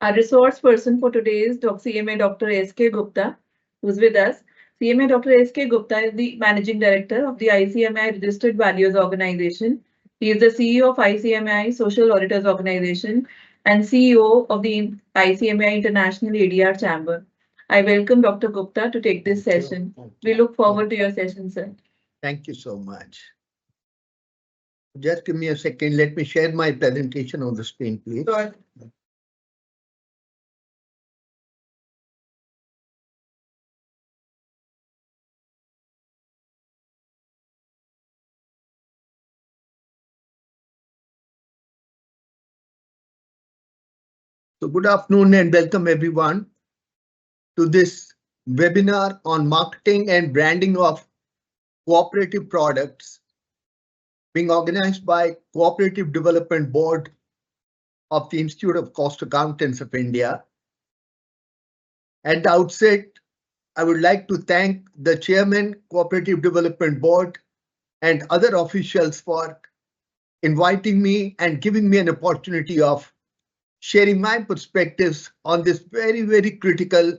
Our resource person for today is CMA Dr. S.K. Gupta, who's with us. CMA Dr. S.K. Gupta is the Managing Director of the ICMI Registered Values Organization. He is the CEO of ICMI Social Auditors Organization and CEO of the ICMI International ADR Chamber. I welcome Dr. Gupta to take this session. We look forward to your session, sir. Thank you so much. Just give me a second. Let me share my presentation on the screen, please. Sure. So good afternoon and welcome everyone to this webinar on marketing and branding of cooperative products being organized by Cooperative Development Board of the Institute of Cost Accountants of India. At the outset, I would like to thank the Chairman, Cooperative Development Board and other officials for inviting me and giving me an opportunity of sharing my perspectives on this very, very critical,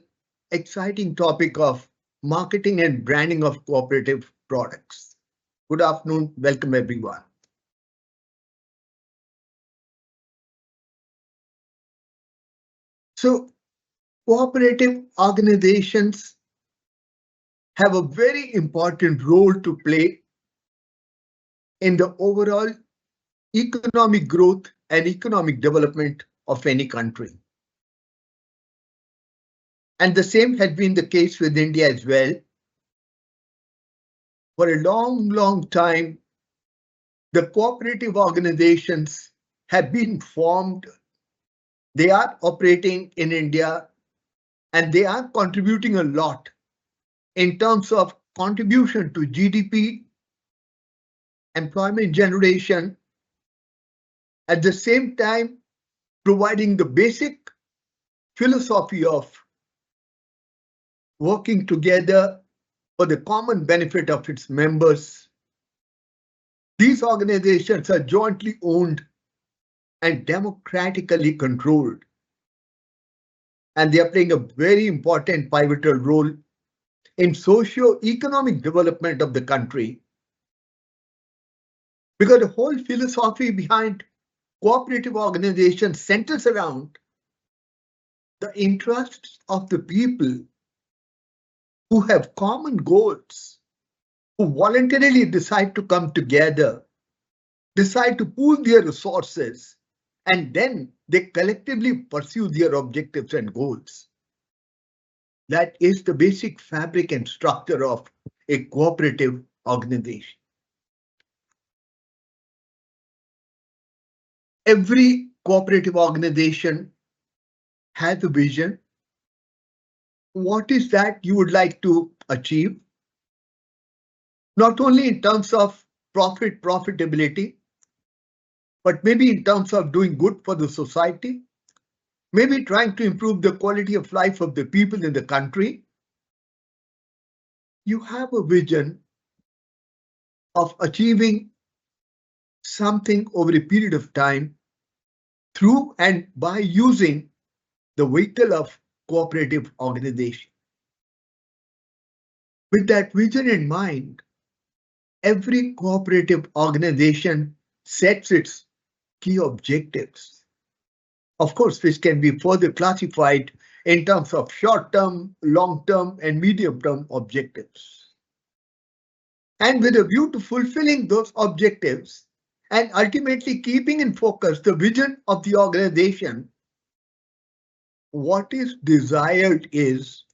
exciting topic of marketing and branding of cooperative products. Good afternoon, welcome everyone. So, cooperative organizations have a very important role to play in the overall economic growth and economic development of any country. And the same has been the case with India as well. For a long, long time, the cooperative organizations have been formed. They are operating in India and they are contributing a lot in terms of contribution to GDP, employment generation, at the same time providing the basic philosophy of working together for the common benefit of its members. These organizations are jointly owned and democratically controlled, and they are playing a very important pivotal role in socio-economic development of the country, because the whole philosophy behind cooperative organizations centers around the interests of the people who have common goals, who voluntarily decide to come together, decide to pool their resources, and then they collectively pursue their objectives and goals. That is the basic fabric and structure of a cooperative organization. Every cooperative organization has a vision. What is that you would like to achieve? Not only in terms of profitability, but maybe in terms of doing good for the society, maybe trying to improve the quality of life of the people in the country. You have a vision of achieving something over a period of time through and by using the vehicle of cooperative organization. With that vision in mind, every cooperative organization sets its key objectives, of course, which can be further classified in terms of short-term, long-term, and medium-term objectives. And with a view to fulfilling those objectives and ultimately keeping in focus the vision of the organization, what is desired is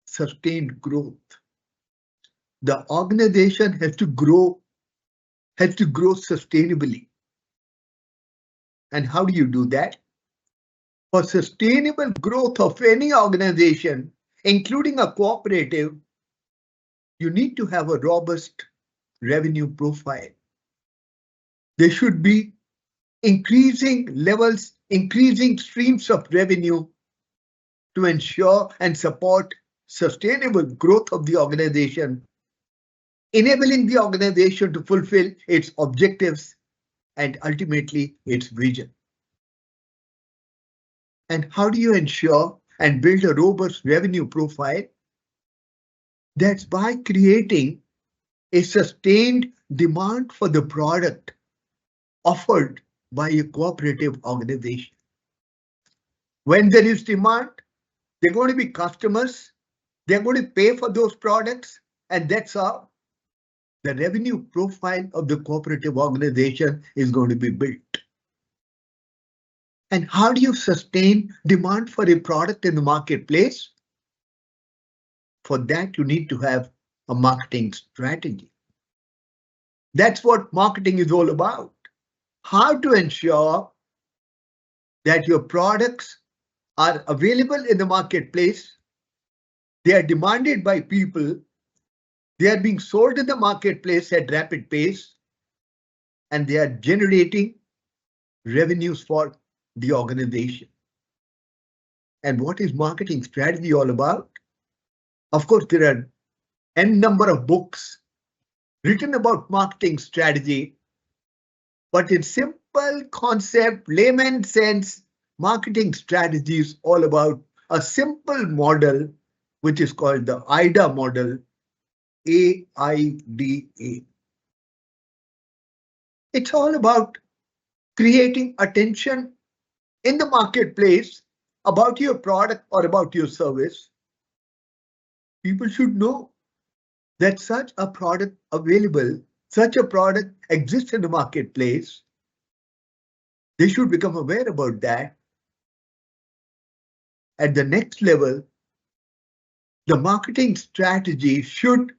sustained growth. The organization has to grow sustainably. And how do you do that? For sustainable growth of any organization, including a cooperative, you need to have a robust revenue profile. There should be increasing levels, increasing streams of revenue to ensure and support sustainable growth of the organization, enabling the organization to fulfill its objectives and ultimately its vision. And how do you ensure and build a robust revenue profile? That's by creating a sustained demand for the product offered by a cooperative organization. When there is demand, there are going to be customers, they're going to pay for those products, and that's how the revenue profile of the cooperative organization is going to be built. And how do you sustain demand for a product in the marketplace? For that, you need to have a marketing strategy. That's what marketing is all about. How to ensure that your products are available in the marketplace, they are demanded by people, they are being sold in the marketplace at rapid pace, and they are generating revenues for the organization. And what is marketing strategy all about? Of course, there are n number of books written about marketing strategy, but in simple concept, layman sense, marketing strategy is all about a simple model, which is called the AIDA model, AIDA. It's all about creating attention in the marketplace about your product or about your service. People should know that such a product available, such a product exists in the marketplace. They should become aware about that. At the next level, the marketing strategy should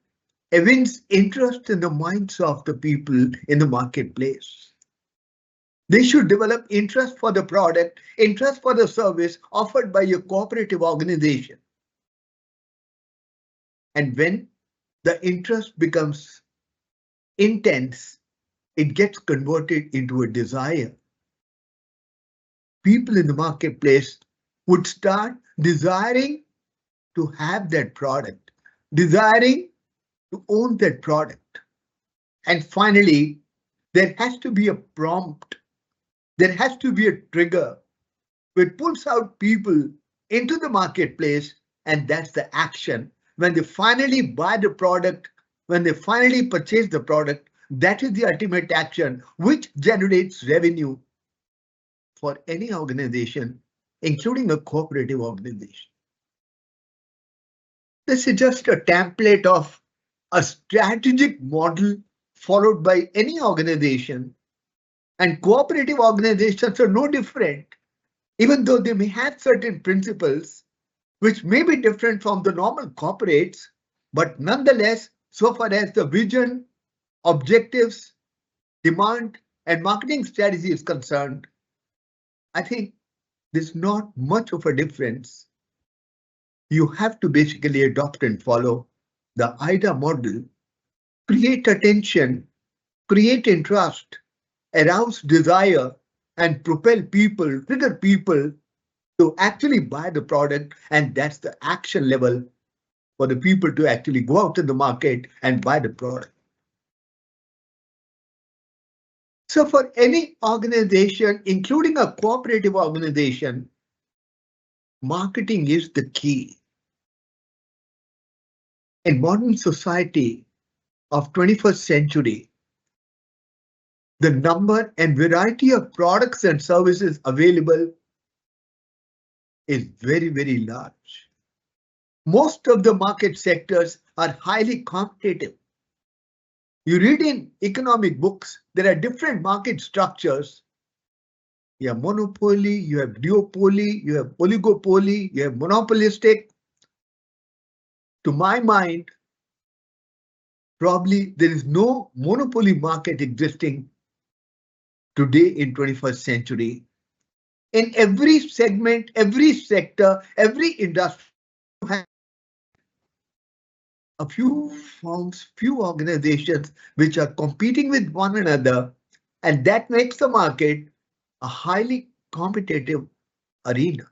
evince interest in the minds of the people in the marketplace. They should develop interest for the product, interest for the service offered by a cooperative organization. And when the interest becomes intense, it gets converted into a desire. People in the marketplace would start desiring to have that product, desiring to own that product. And finally, there has to be a prompt, there has to be a trigger which pulls out people into the marketplace, and that's the action. When they finally buy the product, when they finally purchase the product, that is the ultimate action which generates revenue for any organization, including a cooperative organization. This is just a template of a strategic model followed by any organization, and cooperative organizations are no different, even though they may have certain principles which may be different from the normal corporates, but nonetheless, so far as the vision, objectives, demand, and marketing strategy is concerned, I think there's not much of a difference. You have to basically adopt and follow the AIDA model, create attention, create interest, arouse desire, and propel people, trigger people to actually buy the product. And that's the action level for the people to actually go out in the market and buy the product. So for any organization, including a cooperative organization, marketing is the key. In modern society of 21st century, the number and variety of products and services available is very, very large. Most of the market sectors are highly competitive. You read in economic books, there are different market structures. You have monopoly, you have duopoly, you have oligopoly, you have monopolistic. To my mind, probably there is no monopoly market existing today in 21st century. In every segment, every sector, every industry, you have a few firms, few organizations which are competing with one another, and that makes the market a highly competitive arena.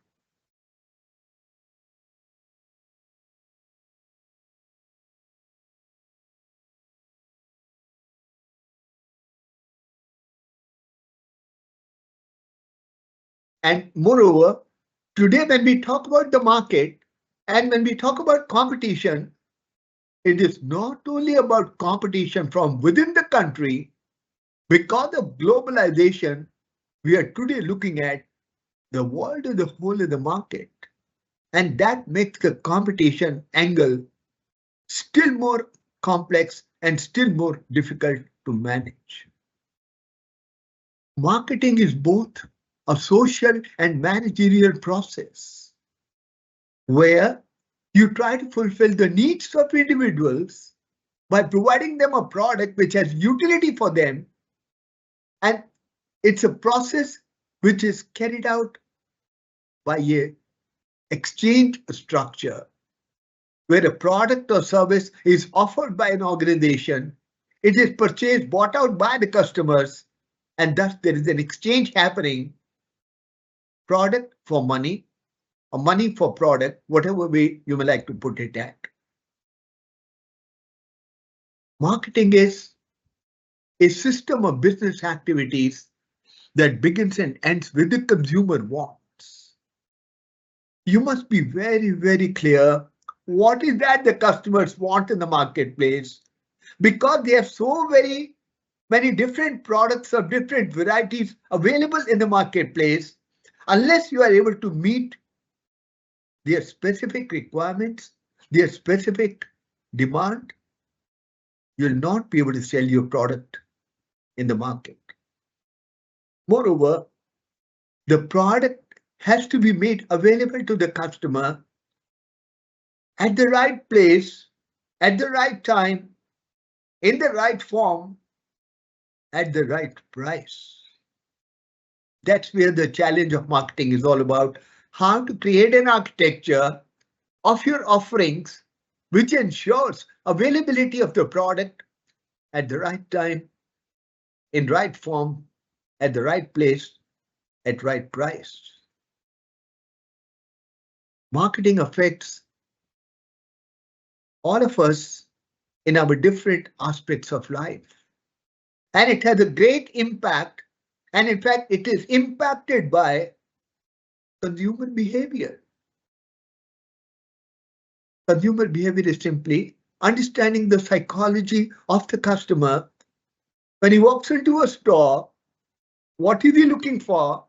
And moreover, Today, when we talk about the market and when we talk about competition, it is not only about competition from within the country. Because of globalization, we are today looking at the world as a whole in the market. And that makes the competition angle still more complex and still more difficult to manage. Marketing is both a social and managerial process where you try to fulfill the needs of individuals by providing them a product which has utility for them, and it's a process which is carried out by a exchange structure where a product or service is offered by an organization, it is purchased, bought out by the customers, and thus there is an exchange happening, product for money, or money for product, whatever way you may like to put it at. Marketing is a system of business activities that begins and ends with the consumer wants. You must be very, very clear what is that the customers want in the marketplace, because they have so very many different products of different varieties available in the marketplace. Unless you are able to meet their specific requirements, their specific demand, you'll not be able to sell your product in the market. Moreover, the product has to be made available to the customer at the right place, at the right time, in the right form, at the right price. That's where the challenge of marketing is all about. How to create an architecture of your offerings which ensures availability of the product at the right time, in right form, at the right place, at right price. Marketing affects all of us in our different aspects of life. And it has a great impact. And in fact, it is impacted by consumer behavior. Consumer behavior is simply understanding the psychology of the customer. When he walks into a store, what is he looking for?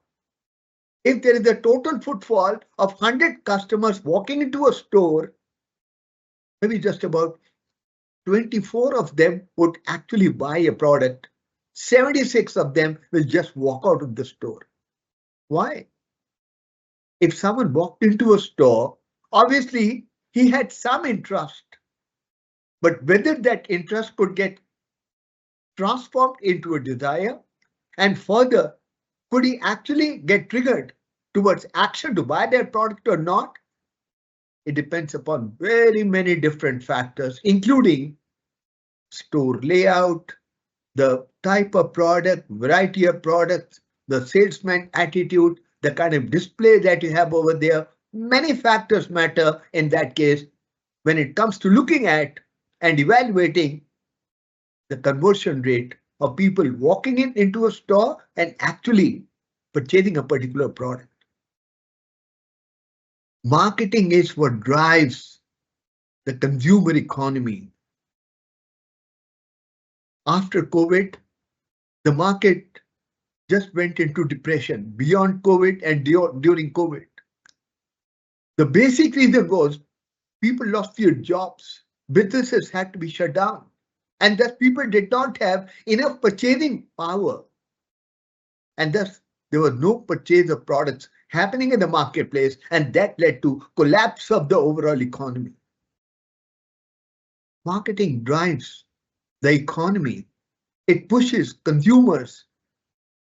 If there is a total footfall of 100 customers walking into a store, maybe just about 24 of them would actually buy a product. 76 of them will just walk out of the store. Why? If someone walked into a store, obviously he had some interest, but whether that interest could get transformed into a desire, and further, could he actually get triggered towards action to buy that product or not? It depends upon very many different factors, including store layout, the type of product, variety of products, the salesman attitude, the kind of display that you have over there. Many factors matter in that case when it comes to looking at and evaluating the conversion rate of people walking into a store and actually purchasing a particular product. Marketing is what drives the consumer economy. After COVID, the market just went into depression beyond COVID and during COVID. The basic reason was people lost their jobs, businesses had to be shut down, and thus people did not have enough purchasing power. And thus there was no purchase of products happening in the marketplace, and that led to collapse of the overall economy. Marketing drives the economy. It pushes consumers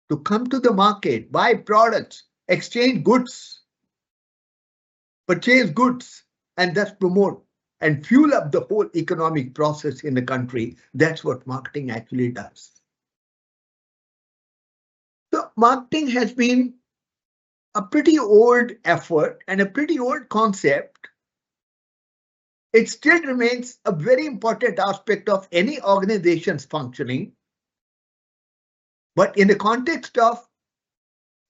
to come to the market, buy products, exchange goods, purchase goods, and thus promote and fuel up the whole economic process in the country. That's what marketing actually does. So marketing has been a pretty old effort and a pretty old concept. It still remains a very important aspect of any organization's functioning. But in the context of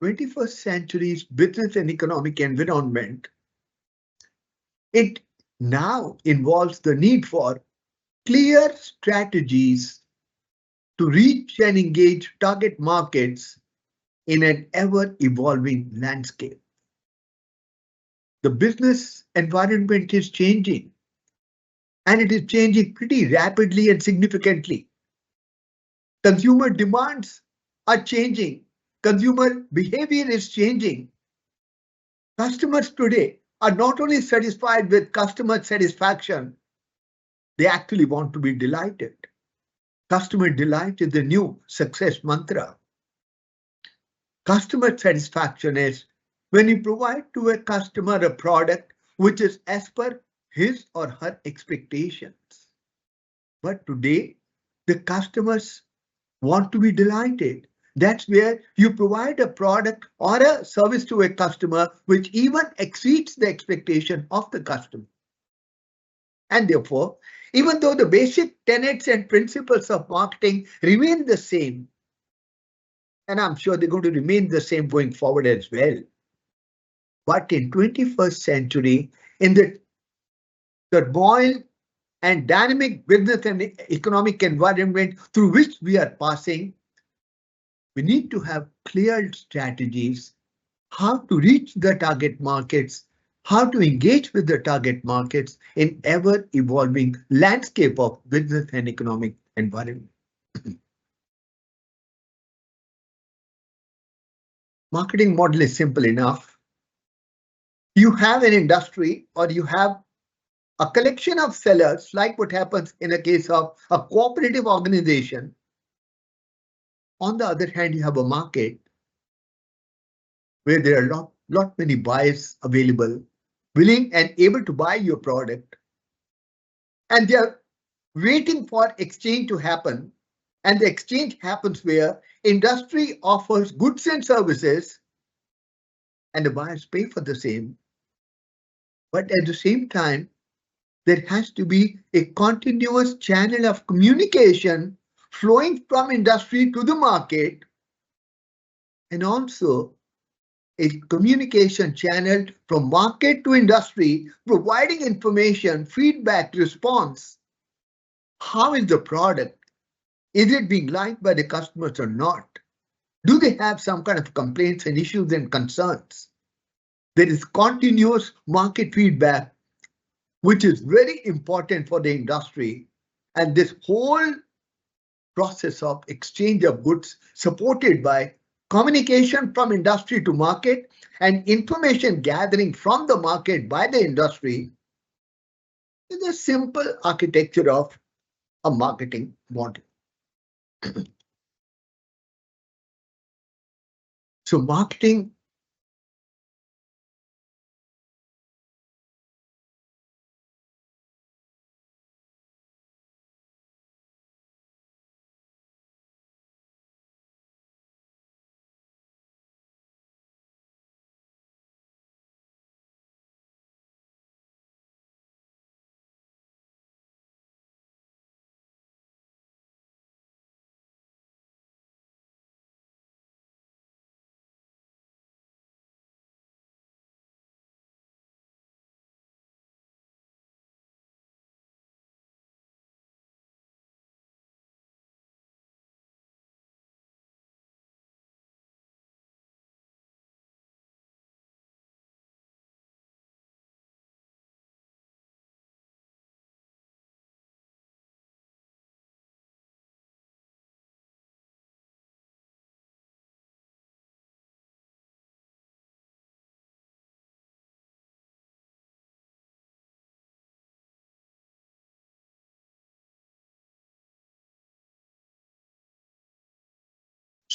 21st century's business and economic environment, it now involves the need for clear strategies to reach and engage target markets in an ever-evolving landscape. The business environment is changing, and it is changing pretty rapidly and significantly. Consumer demands are changing. Consumer behavior is changing. Customers today are not only satisfied with customer satisfaction, they actually want to be delighted. Customer delight is the new success mantra. Customer satisfaction is when you provide to a customer a product which is as per his or her expectations. But today, the customers want to be delighted. That's where you provide a product or a service to a customer which even exceeds the expectation of the customer. And therefore, even though the basic tenets and principles of marketing remain the same, and I'm sure they're going to remain the same going forward as well. But in 21st century, in the turmoil and dynamic business and economic environment through which we are passing, we need to have clear strategies how to reach the target markets, how to engage with the target markets in ever-evolving landscape of business and economic environment. Marketing model is simple enough. You have an industry or you have a collection of sellers, like what happens in a case of a cooperative organization. On the other hand, you have a market where there are lot many buyers available, willing and able to buy your product. And they are waiting for exchange to happen. And the exchange happens where industry offers goods and services and the buyers pay for the same. But at the same time, there has to be a continuous channel of communication flowing from industry to the market, and also a communication channel from market to industry, providing information, feedback, response. How is the product? Is it being liked by the customers or not? Do they have some kind of complaints and issues and concerns? There is continuous market feedback, which is very important for the industry. And this whole process of exchange of goods supported by communication from industry to market and information gathering from the market by the industry is a simple architecture of a marketing model. So marketing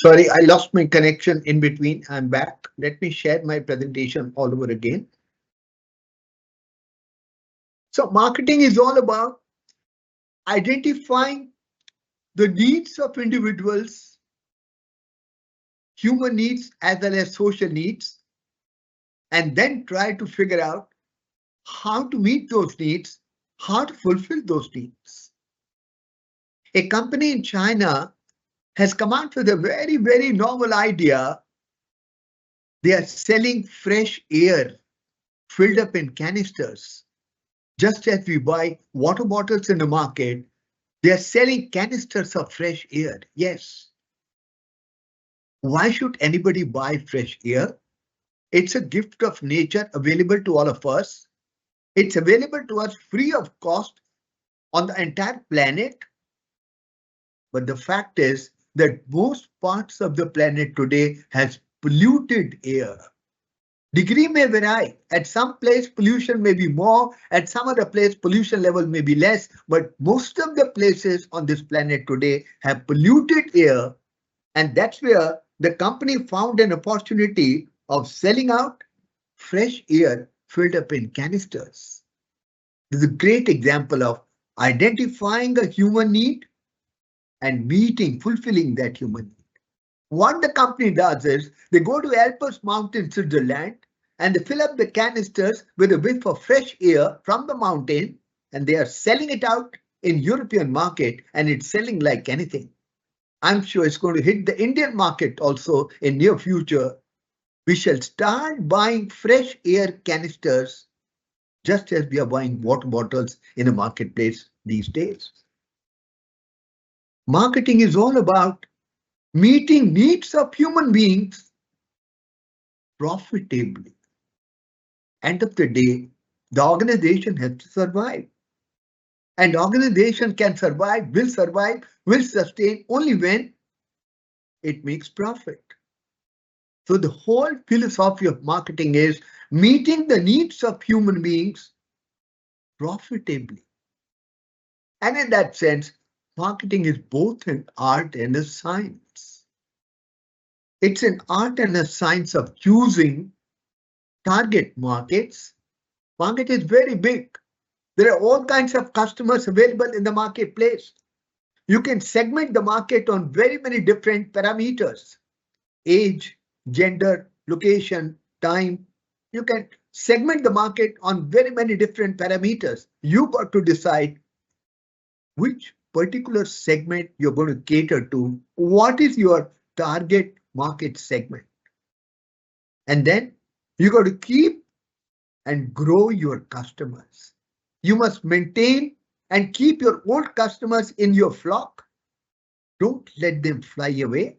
Sorry, I lost my connection in between. I'm back. Let me share my presentation all over again. So marketing is all about identifying the needs of individuals, human needs as well as social needs, and then try to figure out how to meet those needs, how to fulfill those needs. A company in China has come out with a very, very novel idea They are selling fresh air filled up in canisters. Just as we buy water bottles in the market, they are selling canisters of fresh air. Yes. Why should anybody buy fresh air? It's a gift of nature available to all of us. It's available to us free of cost on the entire planet. But the fact is that most parts of the planet today has polluted air. Degree may vary. At some place, pollution may be more. At some other place, pollution level may be less. But most of the places on this planet today have polluted air. And that's where the company found an opportunity of selling out fresh air filled up in canisters. This is a great example of identifying a human need and fulfilling that human need. What the company does is they go to Alps Mountain, Switzerland, and they fill up the canisters with a whiff of fresh air from the mountain, and they are selling it out in European market, and it's selling like anything. I'm sure it's going to hit the Indian market also in near future. We shall start buying fresh air canisters just as we are buying water bottles in a marketplace these days. Marketing is all about meeting needs of human beings profitably. End of the day, the organization has to survive. And organization can survive, will sustain only when it makes profit. So the whole philosophy of marketing is meeting the needs of human beings profitably. And in that sense, marketing is both an art and a science. It's an art and a science of choosing target markets. Market is very big. There are all kinds of customers available in the marketplace. You can segment the market on very many different parameters. Age, gender, location, time. You can segment the market on very many different parameters. You got to decide which particular segment you're going to cater to. What is your target market segment? And then you got to keep and grow your customers. You must maintain and keep your old customers in your flock. Don't let them fly away.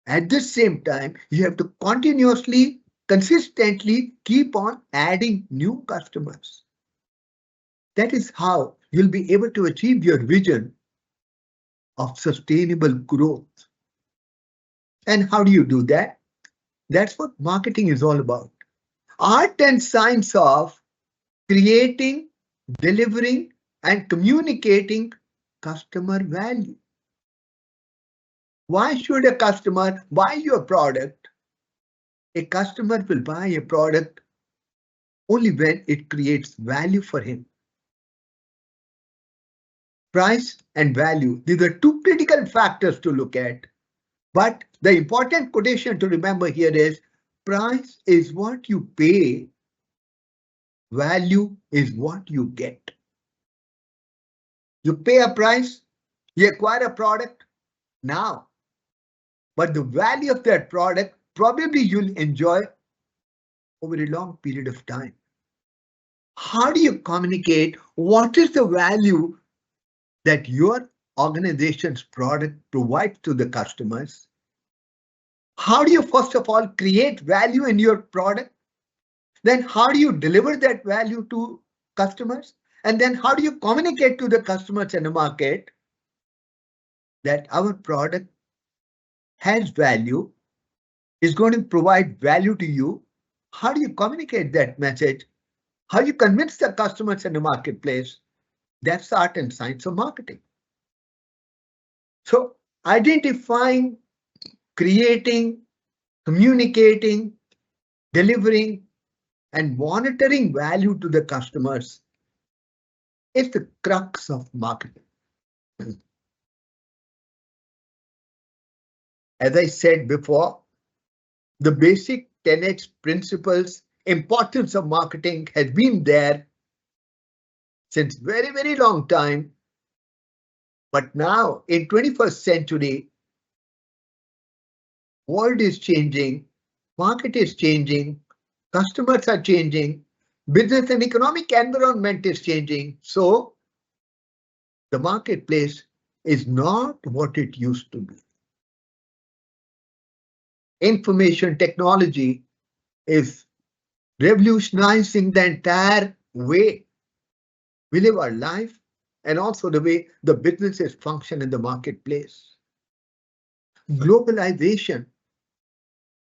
At the same time, you have to continuously, consistently keep on adding new customers. That is how you'll be able to achieve your vision of sustainable growth. And how do you do that? That's what marketing is all about. Art and science of creating, delivering, and communicating customer value. Why should a customer buy your product? A customer will buy a product only when it creates value for him. Price and value, these are two critical factors to look at. But the important quotation to remember here is price is what you pay, value is what you get. You pay a price, you acquire a product now, but the value of that product probably you'll enjoy over a long period of time. How do you communicate what is the value that your organization's product provides to the customers? How do you first of all create value in your product? Then how do you deliver that value to customers? And then how do you communicate to the customers in the market that our product has value, is going to provide value to you? How do you communicate that message? How do you convince the customers in the marketplace? That's the art and science of marketing. So identifying, creating, communicating, delivering, and monitoring value to the customers is the crux of marketing. As I said before, the basic tenets, principles, importance of marketing has been there since very, very long time. But now in 21st century, world is changing Market is changing, customers are changing, business and economic environment is changing. So the marketplace is not what it used to be. Information technology is revolutionizing the entire way we live our life and also the way the businesses function in the marketplace. Globalization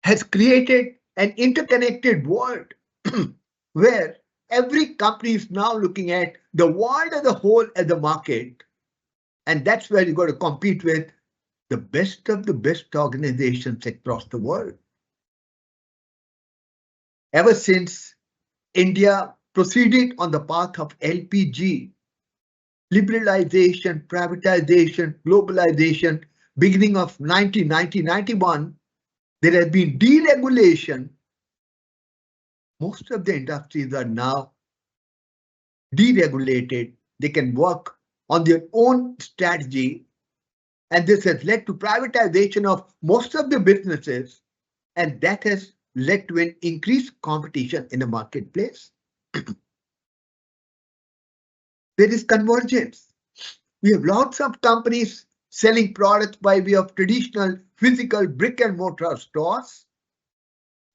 has created an interconnected world where every company is now looking at the world as a whole as a market. And that's where you got to compete with the best of the best organizations across the world. Ever since India proceeded on the path of LPG, liberalization, privatization, globalization, beginning of 1990-91, there has been deregulation. Most of the industries are now deregulated. They can work on their own strategy. And this has led to privatization of most of the businesses. And that has led to an increased competition in the marketplace. There is convergence. We have lots of companies selling products by way of traditional physical brick and mortar stores.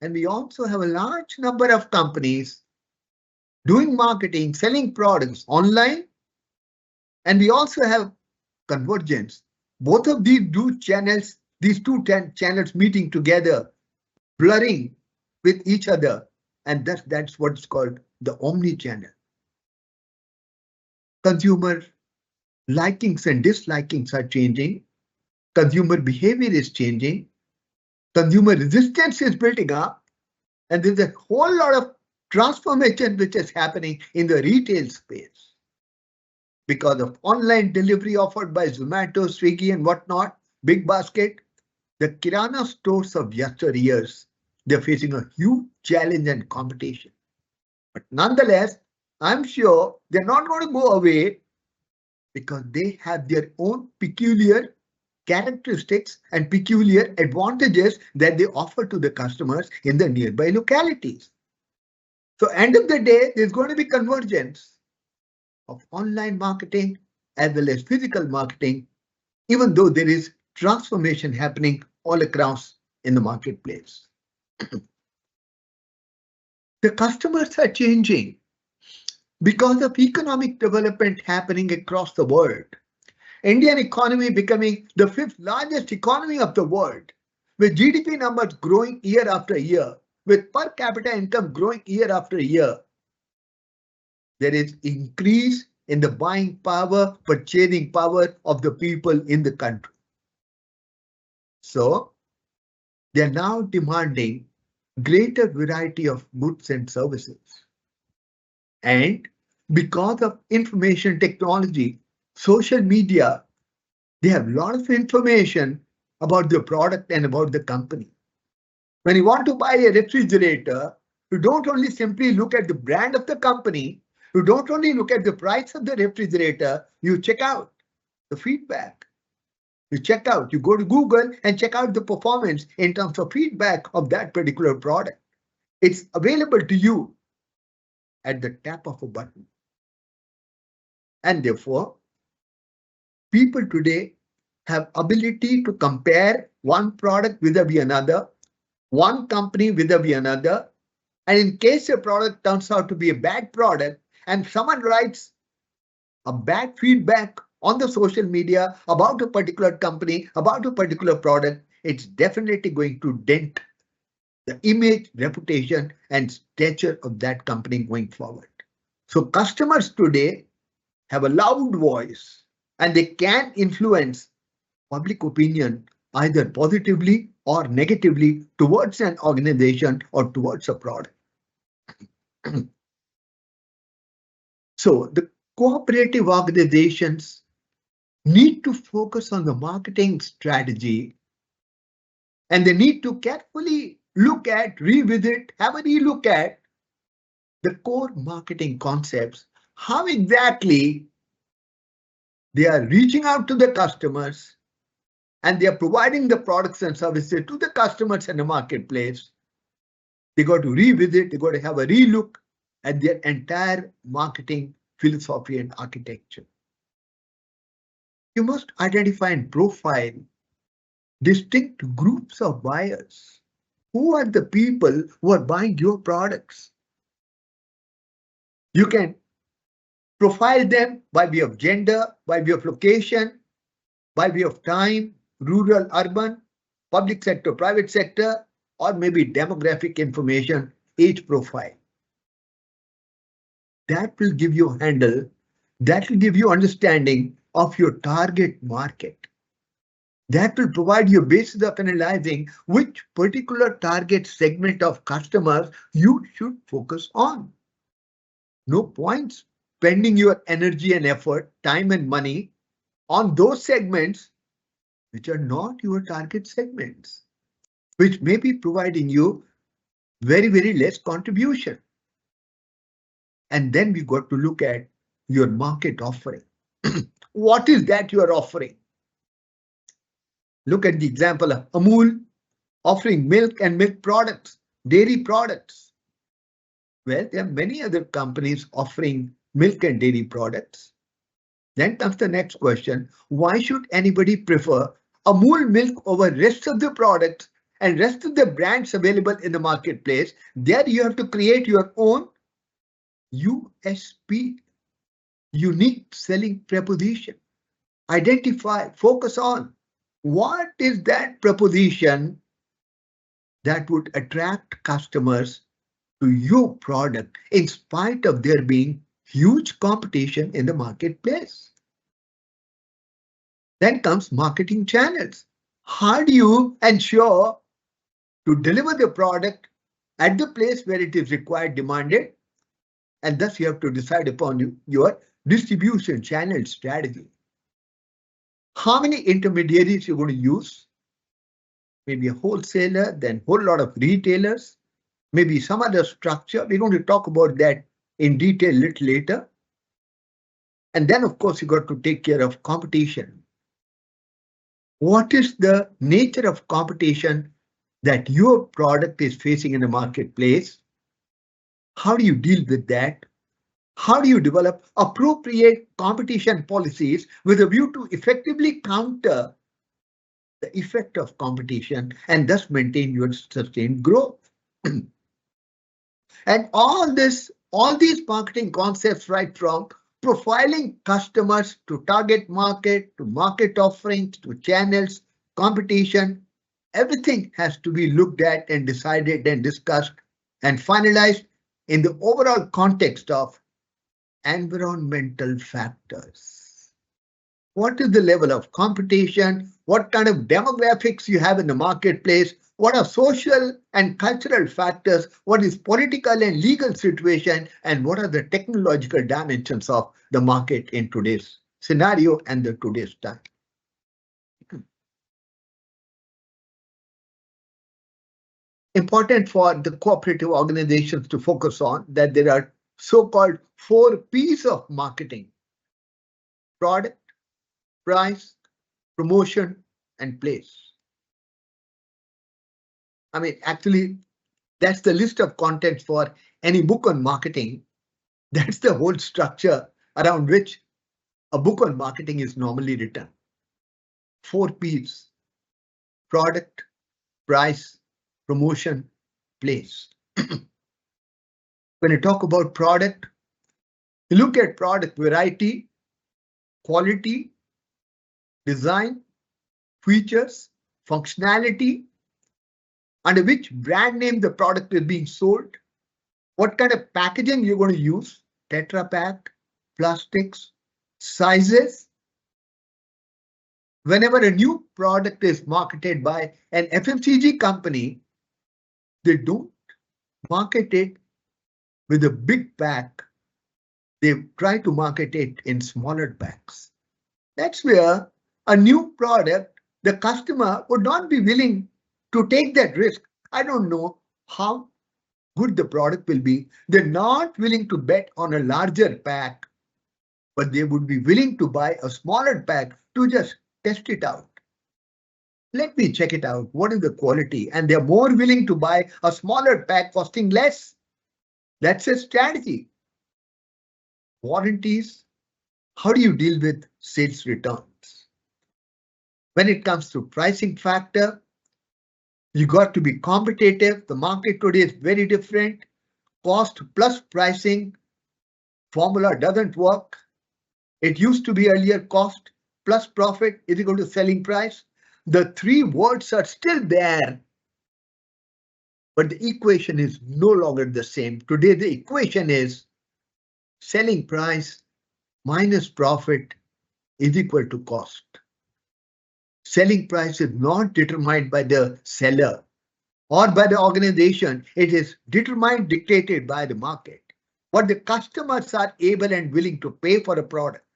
And we also have a large number of companies doing marketing, selling products online. And we also have convergence. Both of these two channels meeting together, blurring with each other. And that's what's called the omni-channel. Consumer likings and dislikings are changing. Consumer behavior is changing. Consumer resistance is building up. And there's a whole lot of transformation which is happening in the retail space. Because of online delivery offered by Zomato, Swiggy, and whatnot, Big Basket, the Kirana stores of yesteryears, they're facing a huge challenge and competition. But nonetheless, I'm sure they're not going to go away because they have their own peculiar characteristics and peculiar advantages that they offer to the customers in the nearby localities. So end of the day, there's going to be convergence of online marketing as well as physical marketing, even though there is transformation happening all across in the marketplace. The customers are changing because of economic development happening across the world. Indian economy becoming the 5th largest economy of the world, with GDP numbers growing year after year, with per capita income growing year after year. There is increase in the buying power, purchasing power of the people in the country. So they are now demanding greater variety of goods and services. And because of information technology, social media, they have a lot of information about the product and about the company. When you want to buy a refrigerator, you don't only simply look at the brand of the company, you don't only look at the price of the refrigerator, you check out the feedback. You go to Google and check out the performance in terms of feedback of that particular product. It's available to you at the tap of a button. And therefore, people today have ability to compare one product vis-a-vis another, one company vis-a-vis another. And in case a product turns out to be a bad product and someone writes a bad feedback on the social media about a particular company, about a particular product, it's definitely going to dent the image, reputation, and stature of that company going forward. So customers today have a loud voice and they can influence public opinion either positively or negatively towards an organization or towards a product. So the cooperative organizations need to focus on the marketing strategy and they need to carefully look at, revisit, have a relook at the core marketing concepts, how exactly they are reaching out to the customers and they are providing the products and services to the customers in the marketplace. They got to revisit, they got to have a relook at their entire marketing philosophy and architecture. You must identify and profile distinct groups of buyers. Who are the people who are buying your products? You can profile them by way of gender, by way of location, by way of time, rural, urban, public sector, private sector, or maybe demographic information, age profile. That will give you a handle, that will give you understanding of your target market. That will provide you a basis of analyzing which particular target segment of customers you should focus on. No point spending your energy and effort, time and money on those segments which are not your target segments, which may be providing you very, very less contribution. And then we got to look at your market offering. What is that you are offering? Look at the example of Amul offering milk and milk products, dairy products. Well, there are many other companies offering milk and dairy products. Then comes the next question. Why should anybody prefer Amul milk over rest of the products and rest of the brands available in the marketplace? There you have to create your own USP, unique selling proposition. Identify, focus on what is that proposition that would attract customers to your product in spite of there being huge competition in the marketplace. Then comes marketing channels. How do you ensure to deliver the product at the place where it is required, demanded, and thus you have to decide upon your distribution channel strategy. How many intermediaries you're going to use? Maybe a wholesaler, then whole lot of retailers, maybe some other structure. We're going to talk about that in detail a little later. And then, of course, you got to take care of competition. What is the nature of competition that your product is facing in the marketplace? How do you deal with that? How do you develop appropriate competition policies with a view to effectively counter the effect of competition and thus maintain your sustained growth? And all these marketing concepts, right from profiling customers to target market, to market offerings, to channels, competition, everything has to be looked at and decided and discussed and finalized in the overall context of environmental factors. What is the level of competition? What kind of demographics you have in the marketplace? What are social and cultural factors? What is political and legal situation? And what are the technological dimensions of the market in today's scenario and the today's time? Important for the cooperative organizations to focus on that there are so-called 4 P's of marketing: product, price, promotion, and place. I mean, actually, that's the list of contents for any book on marketing. That's the whole structure around which a book on marketing is normally written. 4 P's: product, price, promotion, place. When you talk about product, you look at product variety, quality, design, features, functionality, under which brand name the product is being sold, what kind of packaging you're going to use, Tetra Pak, plastics, sizes. Whenever a new product is marketed by an FMCG company, they don't market it with a big pack. They try to market it in smaller packs. That's where a new product, the customer would not be willing to take that risk. I don't know how good the product will be. They're not willing to bet on a larger pack, but they would be willing to buy a smaller pack to just test it out. Let me check it out. What is the quality? And they're more willing to buy a smaller pack costing less. That's a strategy. Warranties. How do you deal with sales returns? When it comes to pricing factor, you got to be competitive. The market today is very different. Cost plus pricing formula doesn't work. It used to be earlier cost plus profit is equal to selling price. The three words are still there, but the equation is no longer the same. Today, the equation is selling price minus profit is equal to cost. Selling price is not determined by the seller or by the organization. It is determined, dictated by the market. What the customers are able and willing to pay for a product.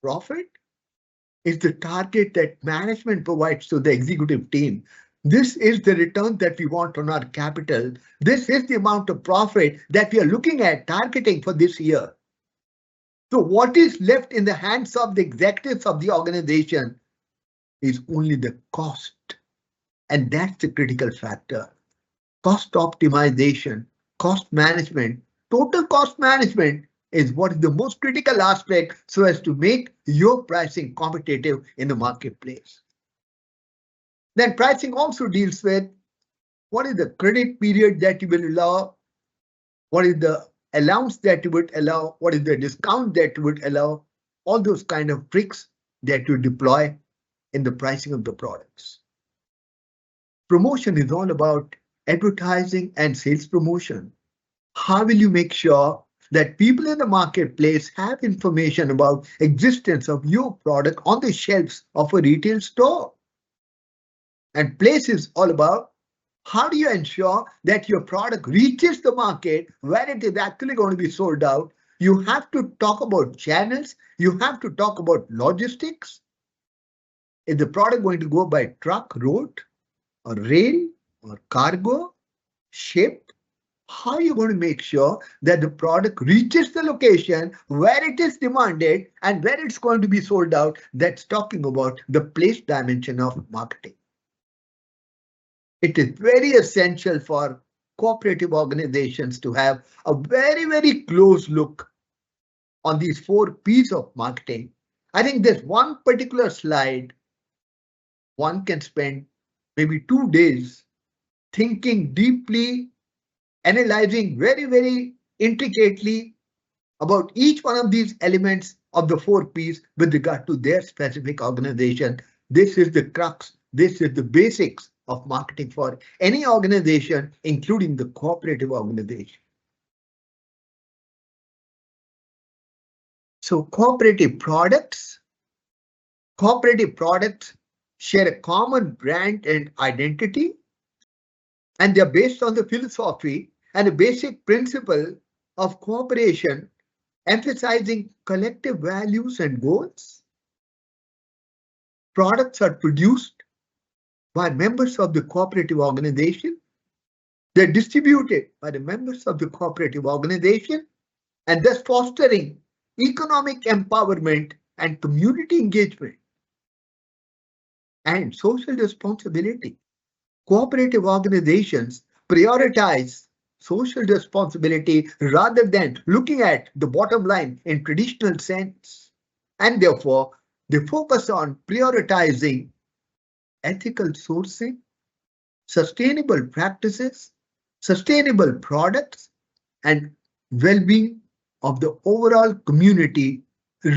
Profit is the target that management provides to the executive team. This is the return that we want on our capital. This is the amount of profit that we are looking at targeting for this year. So what is left in the hands of the executives of the organization is only the cost. And that's the critical factor. Cost optimization, cost management, total cost management is what is the most critical aspect so as to make your pricing competitive in the marketplace. Then pricing also deals with what is the credit period that you will allow, what is the allowance that you would allow, what is the discount that you would allow, all those kind of tricks that you deploy in the pricing of the products. Promotion is all about advertising and sales promotion. How will you make sure that people in the marketplace have information about existence of your product on the shelves of a retail store? And place is all about how do you ensure that your product reaches the market where it is actually going to be sold out. You have to talk about channels. You have to talk about logistics. Is the product going to go by truck, road, or rail, or cargo, ship? How are you going to make sure that the product reaches the location where it is demanded and where it's going to be sold out? That's talking about the place dimension of marketing. It is very essential for cooperative organizations to have a very, very close look on these 4 P's of marketing. I think there's one particular slide one can spend maybe 2 days thinking deeply, analyzing very, very intricately about each one of these elements of the 4 P's with regard to their specific organization. This is the crux. This is the basics of marketing for any organization, including the cooperative organization. So cooperative products share a common brand and identity, and they're based on the philosophy and a basic principle of cooperation, emphasizing collective values and goals. Products are produced by members of the cooperative organization. They're distributed by the members of the cooperative organization, and thus fostering economic empowerment and community engagement and social responsibility. Cooperative organizations prioritize social responsibility rather than looking at the bottom line in traditional sense. And therefore, they focus on prioritizing ethical sourcing, sustainable practices, sustainable products, and well-being of the overall community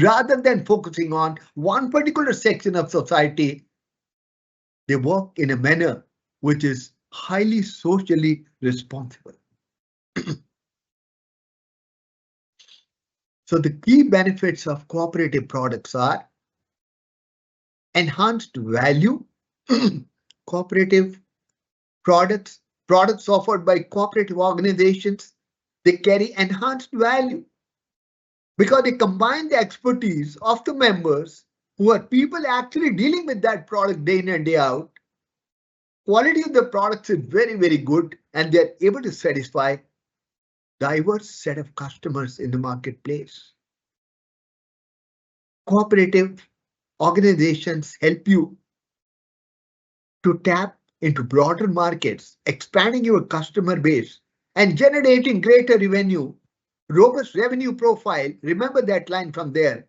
rather than focusing on one particular section of society. They work in a manner which is highly socially responsible. So the key benefits of cooperative products are enhanced value. Cooperative products offered by cooperative organizations, they carry enhanced value because they combine the expertise of the members who are people actually dealing with that product day in and day out. Quality of the products is very, very good, and they're able to satisfy diverse set of customers in the marketplace. Cooperative organizations help you to tap into broader markets, expanding your customer base, and generating greater revenue, robust revenue profile, remember that line from there,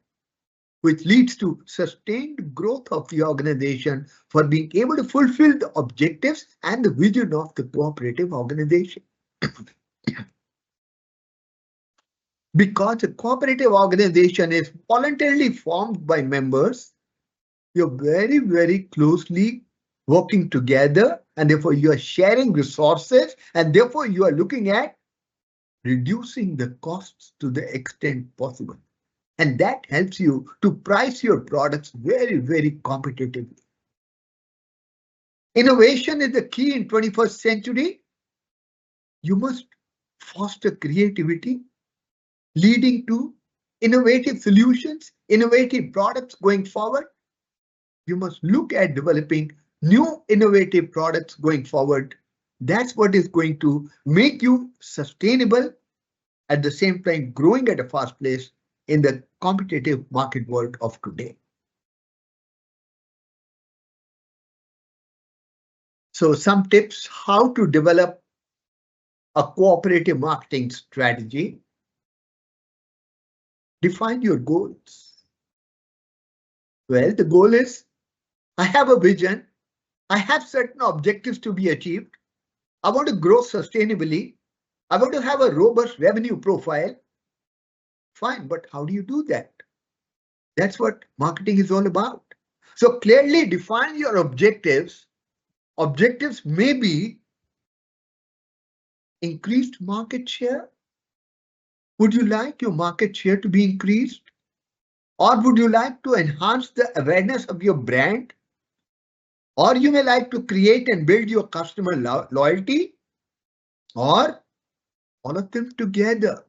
which leads to sustained growth of the organization for being able to fulfill the objectives and the vision of the cooperative organization. Because a cooperative organization is voluntarily formed by members, you're very, very closely working together, and therefore you are sharing resources, and therefore you are looking at reducing the costs to the extent possible. And that helps you to price your products very, very competitively. Innovation is the key in 21st century. You must foster creativity, leading to innovative solutions, innovative products going forward. You must look at developing new innovative products going forward. That's what is going to make you sustainable, at the same time growing at a fast pace in the competitive market world of today. So some tips how to develop a cooperative marketing strategy. Define your goals. Well, the goal is, I have a vision. I have certain objectives to be achieved. I want to grow sustainably. I want to have a robust revenue profile. Fine, but how do you do that? That's what marketing is all about. So clearly define your objectives. Objectives may be increased market share. Would you like your market share to be increased? Or would you like to enhance the awareness of your brand? Or you may like to create and build your customer loyalty? Or all of them together?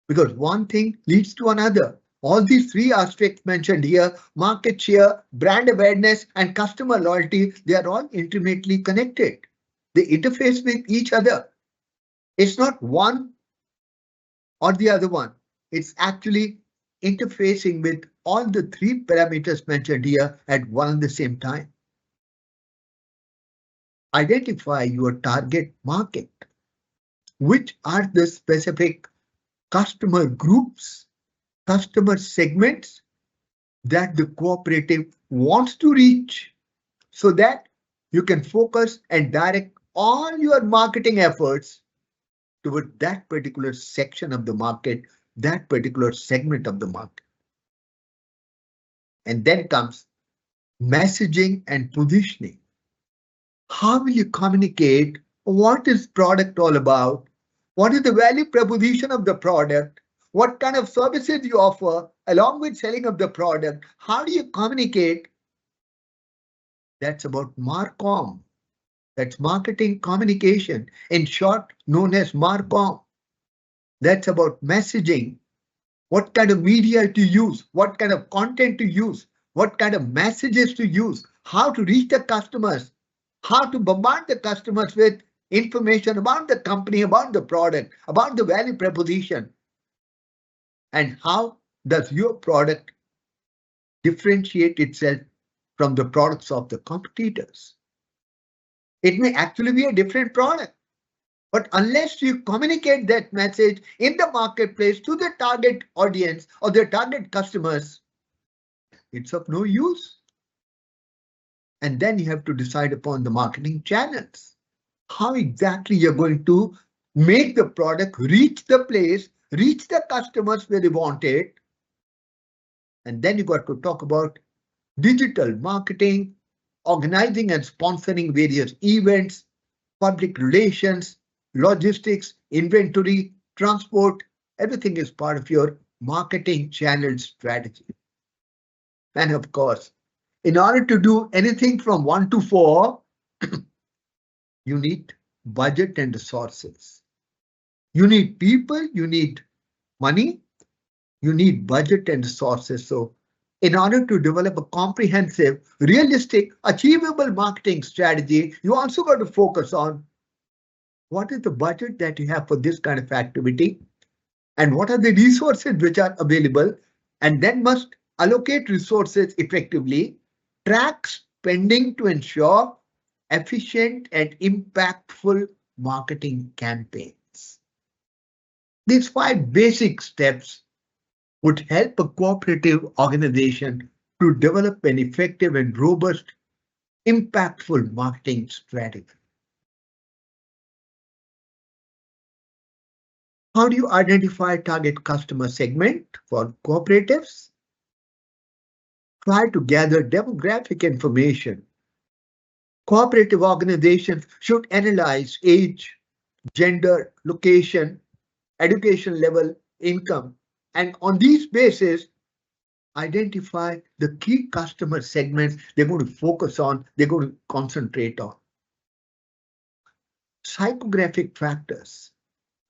Because one thing leads to another. All these three aspects mentioned here, market share, brand awareness, and customer loyalty, they are all intimately connected. They interface with each other. It's not one or the other one. It's actually interfacing with all the three parameters mentioned here at one and the same time. Identify your target market. Which are the specific customer groups, customer segments that the cooperative wants to reach, so that you can focus and direct all your marketing efforts toward that particular section of the market, that particular segment of the market. And then comes messaging and positioning. How will you communicate? What is product all about? What is the value proposition of the product? What kind of services you offer along with selling of the product? How do you communicate? That's about MarCom. That's marketing communication, in short known as MarCom. That's about messaging. What kind of media to use? What kind of content to use? What kind of messages to use? How to reach the customers? How to bombard the customers with information about the company, about the product, about the value proposition? And how does your product differentiate itself from the products of the competitors? It may actually be a different product, but unless you communicate that message in the marketplace to the target audience or the target customers, it's of no use. And then you have to decide upon the marketing channels. How exactly you're going to make the product reach the place, reach the customers where they want it. And then you got to talk about digital marketing, organizing and sponsoring various events, public relations, logistics, inventory, transport. Everything is part of your marketing channel strategy. And of course, in order to do anything from 1 to 4, you need budget and resources. You need people, you need money, you need budget and resources. So in order to develop a comprehensive, realistic, achievable marketing strategy, you also got to focus on what is the budget that you have for this kind of activity and what are the resources which are available, and then must allocate resources effectively, track spending to ensure efficient and impactful marketing campaigns. These 5 basic steps would help a cooperative organization to develop an effective and robust, impactful marketing strategy. How do you identify target customer segment for cooperatives? Try to gather demographic information. Cooperative organizations should analyze age, gender, location, education level, income, and on these basis, identify the key customer segments they're going to focus on, they're going to concentrate on. Psychographic factors,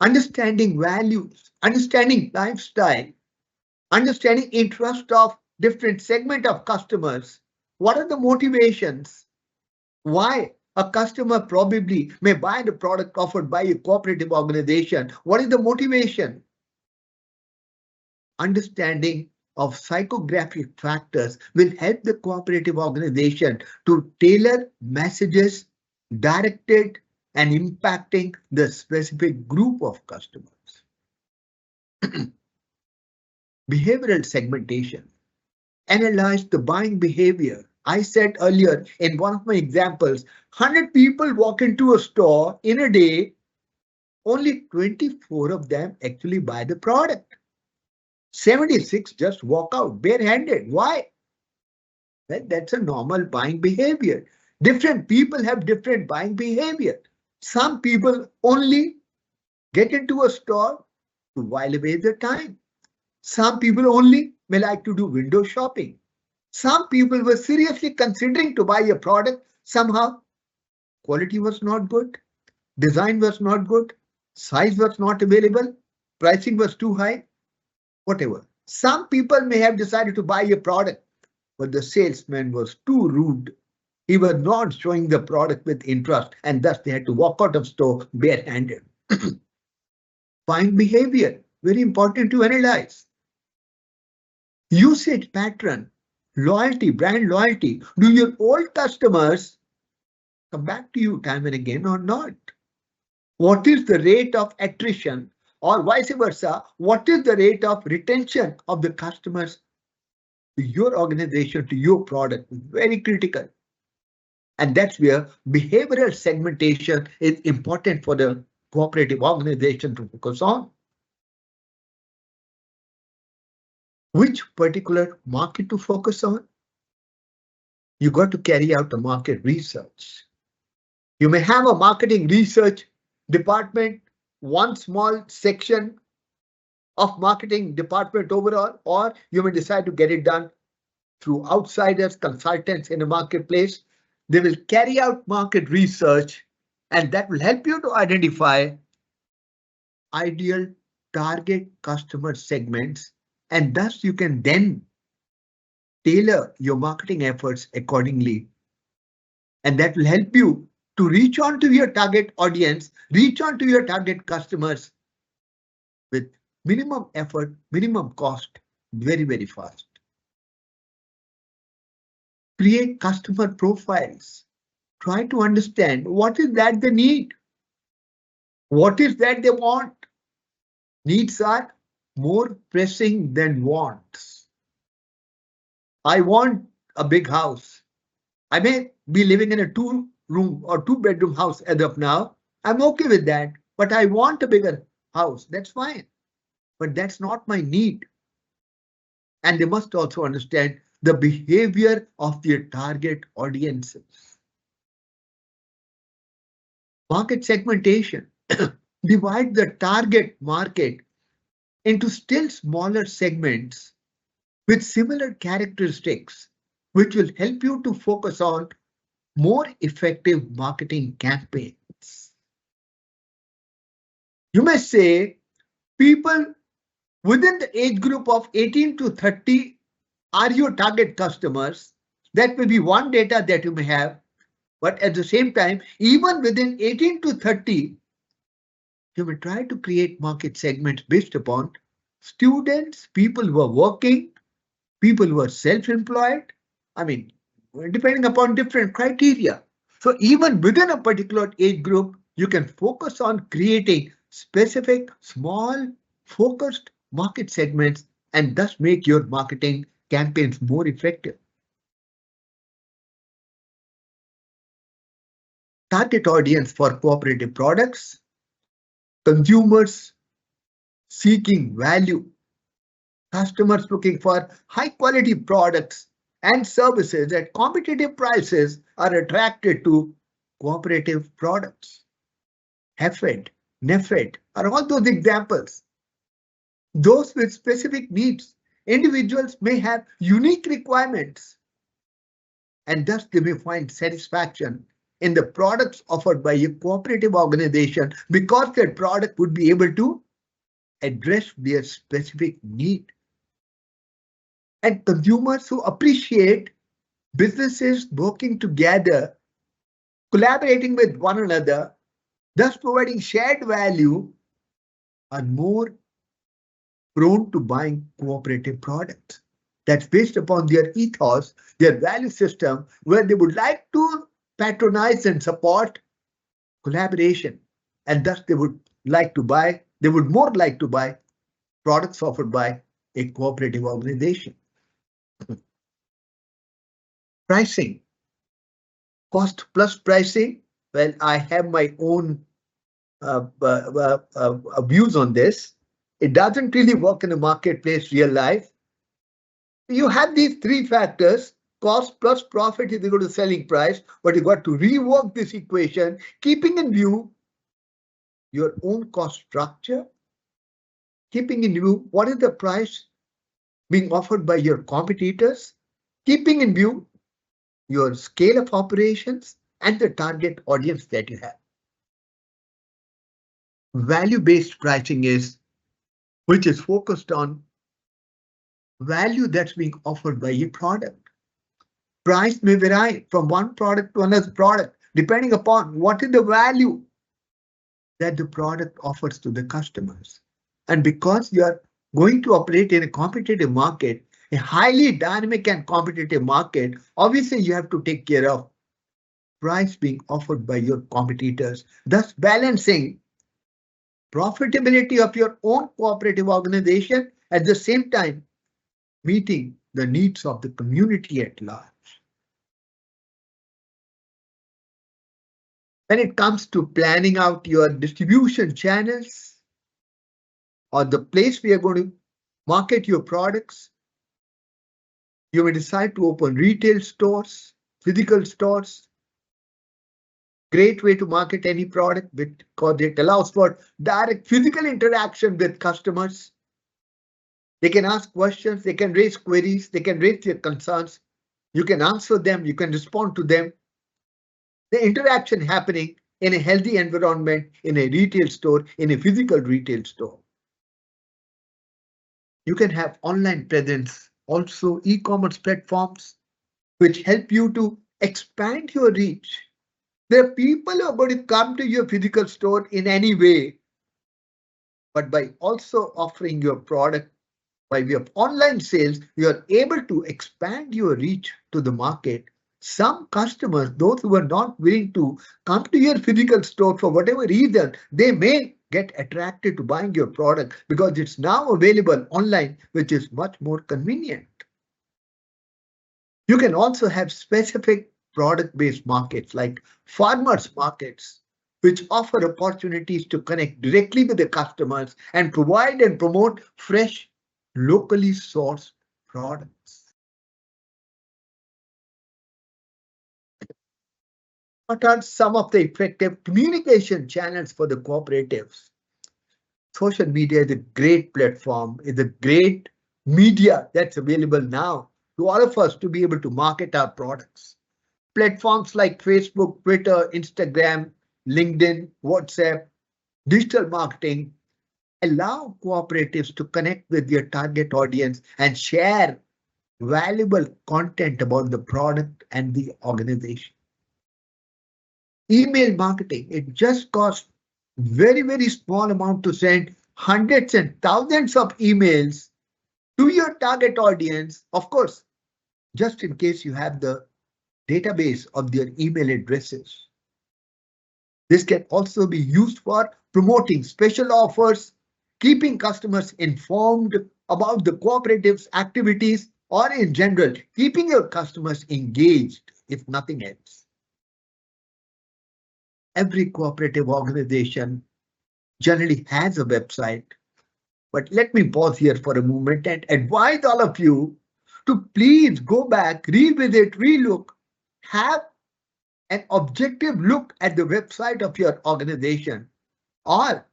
understanding values, understanding lifestyle, understanding interest of different segment of customers. What are the motivations? Why a customer probably may buy the product offered by a cooperative organization? What is the motivation? Understanding of psychographic factors will help the cooperative organization to tailor messages directed and impacting the specific group of customers. Behavioral segmentation. Analyze the buying behavior. I said earlier in one of my examples, 100 people walk into a store in a day, only 24 of them actually buy the product. 76 just walk out barehanded. Why? Well, that's a normal buying behavior. Different people have different buying behavior. Some people only get into a store to while away their time. Some people only may like to do window shopping. Some people were seriously considering to buy a product. Somehow, quality was not good, design was not good, size was not available, pricing was too high, whatever. Some people may have decided to buy a product, but the salesman was too rude. He was not showing the product with interest, and thus they had to walk out of store barehanded. Buying behavior, very important to analyze. Usage pattern, loyalty, brand loyalty. Do your old customers come back to you time and again or not? What is the rate of attrition, or vice versa? What is the rate of retention of the customers to your organization, to your product? Very critical. And that's where behavioral segmentation is important for the cooperative organization to focus on. Which particular market to focus on? You got to carry out a market research. You may have a marketing research department, one small section of marketing department overall, or you may decide to get it done through outsiders, consultants in the marketplace. They will carry out market research, and that will help you to identify ideal target customer segments, and thus you can then tailor your marketing efforts accordingly. And that will help you to reach on to your target audience, reach on to your target customers with minimum effort, minimum cost, very, very fast. Create customer profiles. Try to understand what is that they need. What is that they want? Needs are more pressing than wants. I want a big house. I may be living in a 2-room or 2-bedroom house as of now. I'm okay with that, but I want a bigger house. That's fine, but that's not my need. And they must also understand the behavior of their target audiences. Market segmentation. Divide the target market into still smaller segments with similar characteristics, which will help you to focus on more effective marketing campaigns. You may say people within the age group of 18 to 30 are your target customers. That may be one data that you may have, but at the same time, even within 18 to 30, you may try to create market segments based upon students, people who are working, people who are self-employed. I mean, depending upon different criteria. So even within a particular age group, you can focus on creating specific, small, focused market segments and thus make your marketing campaigns more effective. Target audience for cooperative products, consumers seeking value, customers looking for high quality products and services at competitive prices are attracted to cooperative products. HEFED, NEFED are all those examples. Those with specific needs, individuals may have unique requirements and thus they may find satisfaction in the products offered by a cooperative organization because that product would be able to address their specific need. And consumers who appreciate businesses working together, collaborating with one another, thus providing shared value, are more prone to buying cooperative products. That's based upon their ethos, their value system, where they would like to patronize and support collaboration. And thus they would more like to buy products offered by a cooperative organization. Pricing, cost plus pricing. Well, I have my own views on this. It doesn't really work in the marketplace real life. You have these three factors. Cost plus profit is equal to selling price, but you got to rework this equation, keeping in view your own cost structure, keeping in view what is the price being offered by your competitors, keeping in view your scale of operations and the target audience that you have. Value-based pricing which is focused on value that's being offered by a product. Price may vary from one product to another product, depending upon what is the value that the product offers to the customers. And because you are going to operate in a competitive market, a highly dynamic and competitive market, obviously you have to take care of price being offered by your competitors, thus balancing profitability of your own cooperative organization at the same time meeting the needs of the community at large. When it comes to planning out your distribution channels or the place where you're going to market your products, you may decide to open retail stores, physical stores. Great way to market any product because it allows for direct physical interaction with customers. They can ask questions, they can raise queries, they can raise their concerns. You can answer them, you can respond to them. The interaction happening in a healthy environment, in a retail store, in a physical retail store. You can have online presence, also e-commerce platforms, which help you to expand your reach. There are people who are going to come to your physical store in any way, but by also offering your product by way of online sales, you are able to expand your reach to the market. Some customers, those who are not willing to come to your physical store for whatever reason, they may get attracted to buying your product because it's now available online, which is much more convenient. You can also have specific product-based markets like farmers markets, which offer opportunities to connect directly with the customers and provide and promote fresh, locally sourced products. What are some of the effective communication channels for the cooperatives? Social media is a great platform, is a great media that's available now to all of us to be able to market our products. Platforms like Facebook, Twitter, Instagram, LinkedIn, WhatsApp, digital marketing allow cooperatives to connect with their target audience and share valuable content about the product and the organization. Email marketing, it just costs very, very small amount to send hundreds and thousands of emails to your target audience. Of course, just in case you have the database of their email addresses. This can also be used for promoting special offers, keeping customers informed about the cooperative's activities, or in general, keeping your customers engaged, if nothing else. Every cooperative organization generally has a website, but let me pause here for a moment and advise all of you to please go back, revisit, relook, have an objective look at the website of your organization, or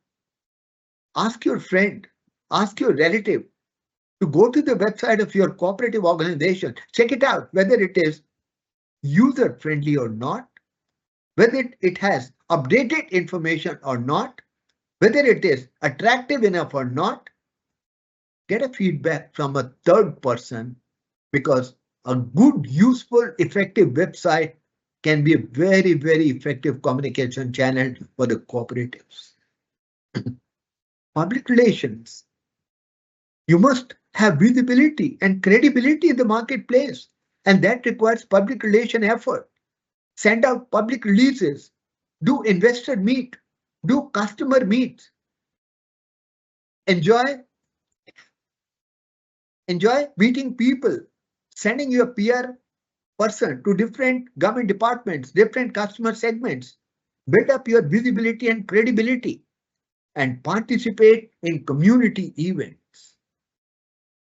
ask your friend, ask your relative to go to the website of your cooperative organization, check it out, whether it is user friendly or not, whether it has updated information or not, whether it is attractive enough or not. Get a feedback from a third person, because a good, useful, effective website can be a very, very effective communication channel for the cooperatives. Public relations. You must have visibility and credibility in the marketplace, and that requires public relation effort. Send out public releases, do investor meet, do customer meets. Enjoy meeting people, sending your PR person to different government departments, different customer segments. Build up your visibility and credibility, and participate in community events.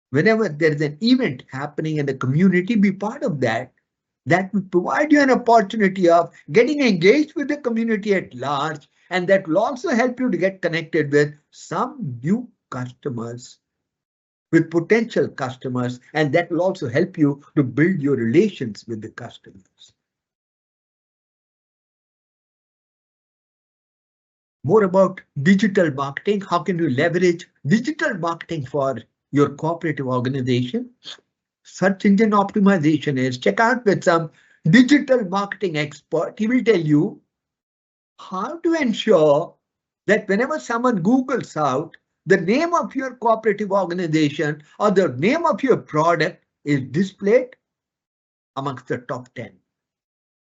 Whenever there is an event happening in the community, be part of that. That will provide you an opportunity of getting engaged with the community at large, and that will also help you to get connected with some new customers, with potential customers, and that will also help you to build your relations with the customers. More about digital marketing. How can you leverage digital marketing for your cooperative organization? Search engine optimization is, check out with some digital marketing expert. He will tell you how to ensure that whenever someone Googles out the name of your cooperative organization or the name of your product is displayed amongst the top 10.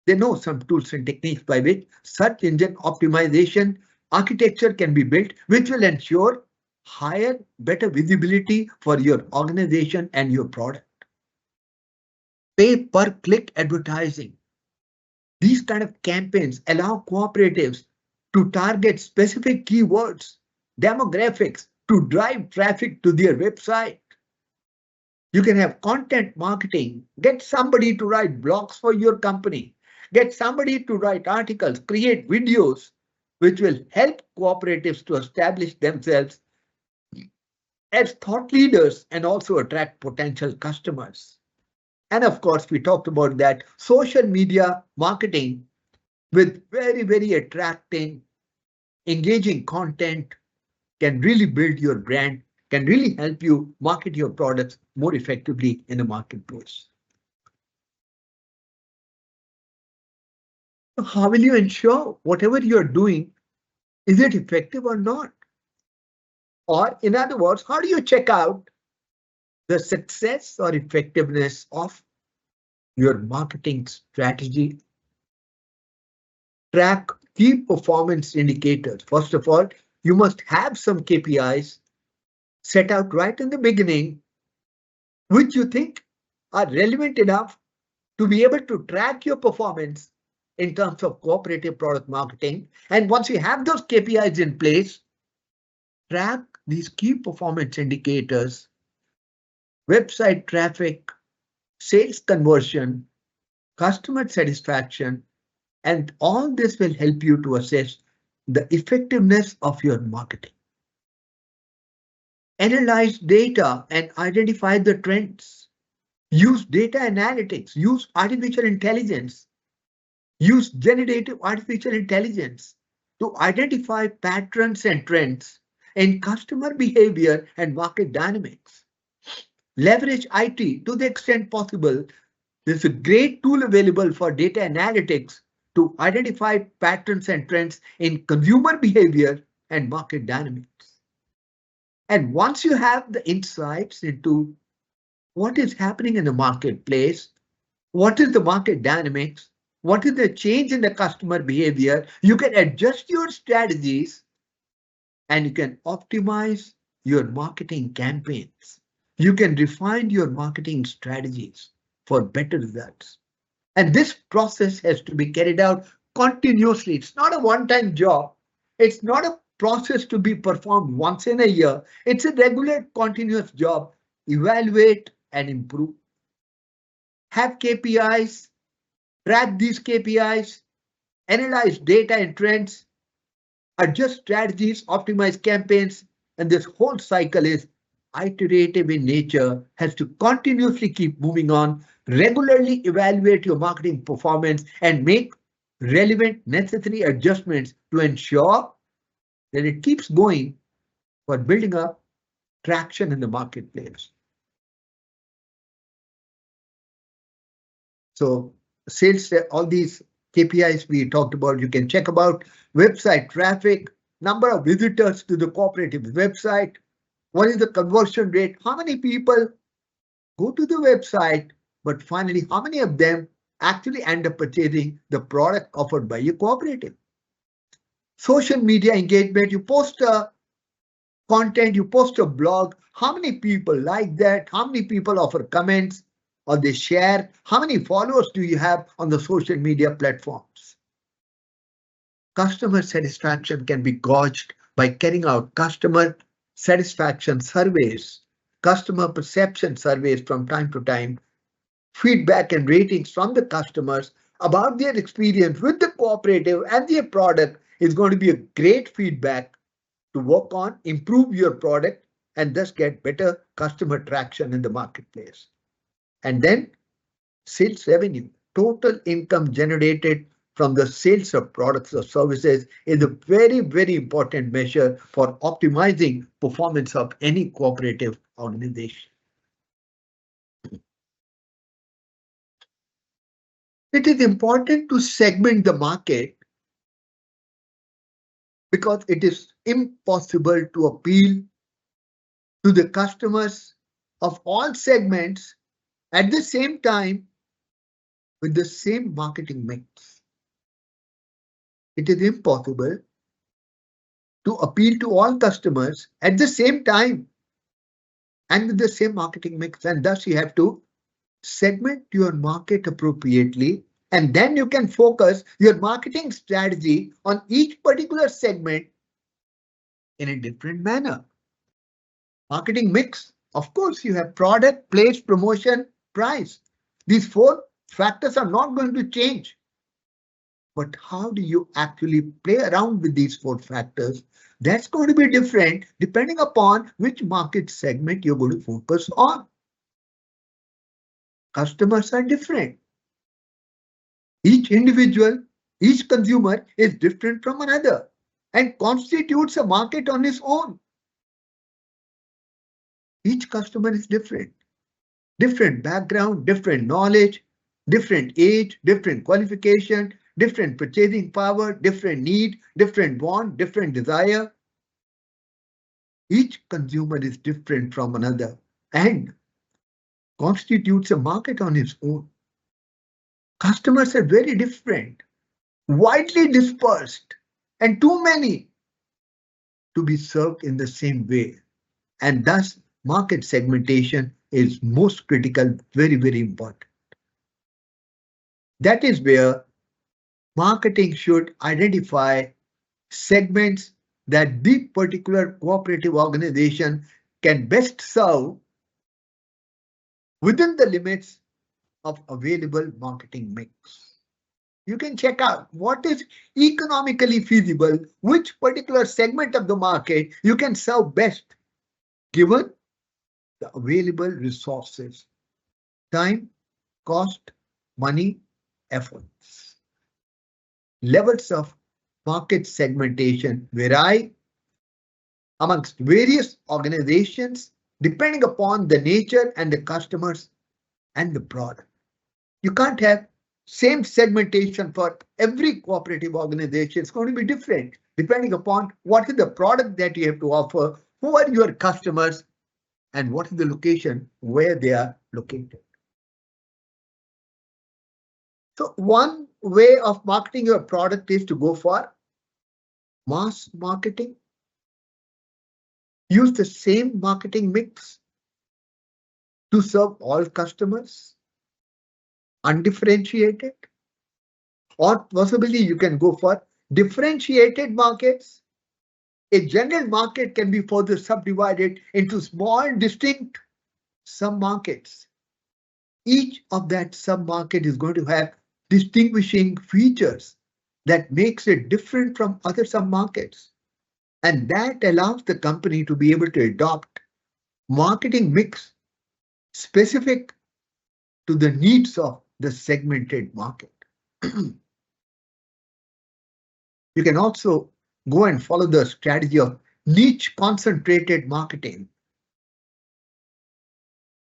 They know some tools and techniques by which search engine optimization architecture can be built, which will ensure higher, better visibility for your organization and your product. Pay per click advertising. These kind of campaigns allow cooperatives to target specific keywords, demographics, to drive traffic to their website. You can have content marketing, get somebody to write blogs for your company, get somebody to write articles, create videos, which will help cooperatives to establish themselves as thought leaders and also attract potential customers. And of course, we talked about that social media marketing with very, very attracting, engaging content can really build your brand, can really help you market your products more effectively in the marketplace. So how will you ensure whatever you're doing, is it effective or not? Or in other words, how do you check out the success or effectiveness of your marketing strategy? Track key performance indicators. First of all, you must have some KPIs set out right in the beginning, which you think are relevant enough to be able to track your performance in terms of cooperative product marketing. And once you have those KPIs in place, track these key performance indicators, website traffic, sales conversion, customer satisfaction, and all this will help you to assess the effectiveness of your marketing. Analyze data and identify the trends. Use data analytics, use artificial intelligence, use generative artificial intelligence to identify patterns and trends in customer behavior and market dynamics. Leverage IT to the extent possible. There's a great tool available for data analytics to identify patterns and trends in consumer behavior and market dynamics. And once you have the insights into what is happening in the marketplace, what is the market dynamics, what is the change in the customer behavior. You can adjust your strategies and you can optimize your marketing campaigns. You can refine your marketing strategies for better results. And this process has to be carried out continuously. It's not a one-time job. It's not a process to be performed once in a year. It's a regular, continuous job. Evaluate and improve. Have KPIs, track these KPIs, analyze data and trends, adjust strategies, optimize campaigns, and this whole cycle is iterative in nature, has to continuously keep moving on, regularly evaluate your marketing performance, and make relevant necessary adjustments to ensure that it keeps going for building up traction in the marketplace. So sales, all these KPIs we talked about, you can check about website traffic, number of visitors to the cooperative website, what is the conversion rate, how many people go to the website, but finally, how many of them actually end up purchasing the product offered by your cooperative. Social media engagement, you post a content, you post a blog, how many people like that, how many people offer comments, or they share, how many followers do you have on the social media platforms. Customer satisfaction can be gauged by carrying out customer satisfaction surveys, customer perception surveys from time to time, feedback and ratings from the customers about their experience with the cooperative and their product is going to be a great feedback to work on, improve your product, and thus get better customer traction in the marketplace. And then sales revenue, total income generated from the sales of products or services is a very, very important measure for optimizing performance of any cooperative organization. It is important to segment the market because it is impossible to appeal to the customers of all segments at the same time with the same marketing mix. It is impossible to appeal to all customers at the same time and with the same marketing mix, and thus you have to segment your market appropriately, and then you can focus your marketing strategy on each particular segment in a different manner. Marketing mix, of course, you have product, place, promotion, price. These four factors are not going to change. But how do you actually play around with these four factors? That's going to be different depending upon which market segment you're going to focus on. Customers are different. Each individual, each consumer is different from another and constitutes a market on its own. Each customer is different. Different background, different knowledge, different age, different qualification, different purchasing power, different need, different want, different desire. Each consumer is different from another and constitutes a market on its own. Customers are very different, widely dispersed, and too many to be served in the same way. And thus, market segmentation is most critical, very, very important. That is where marketing should identify segments that the particular cooperative organization can best serve within the limits of available marketing mix. You can check out what is economically feasible, which particular segment of the market you can serve best given the available resources, time, cost, money, efforts. Levels of market segmentation vary amongst various organizations depending upon the nature and the customers and the product. You can't have same segmentation for every cooperative organization. It's going to be different depending upon what is the product that you have to offer, who are your customers, and what is the location where they are located. So one way of marketing your product is to go for mass marketing. Use the same marketing mix to serve all customers, undifferentiated, or possibly you can go for differentiated markets. A general market can be further subdivided into small, distinct sub-markets. Each of that sub-market is going to have distinguishing features that makes it different from other sub-markets. And that allows the company to be able to adopt marketing mix specific to the needs of the segmented market. You can also go and follow the strategy of niche concentrated marketing.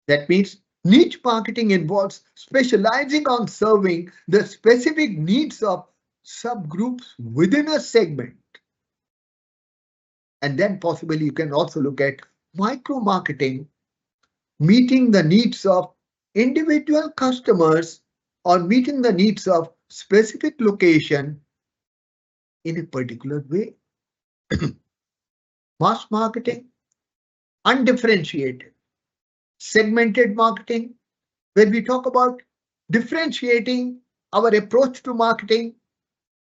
That means niche marketing involves specializing on serving the specific needs of subgroups within a segment. And then possibly you can also look at micro marketing, meeting the needs of individual customers or meeting the needs of specific location in a particular way. Mass marketing, undifferentiated. Segmented marketing, where we talk about differentiating our approach to marketing,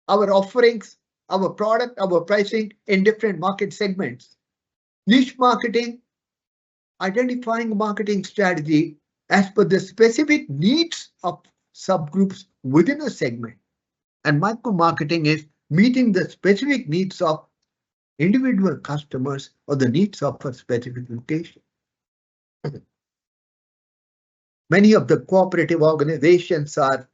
our offerings, our product, our pricing in different market segments. Niche marketing, identifying marketing strategy as per the specific needs of subgroups within a segment. And micro marketing is meeting the specific needs of individual customers or the needs of a specific location. Many of the cooperative organizations are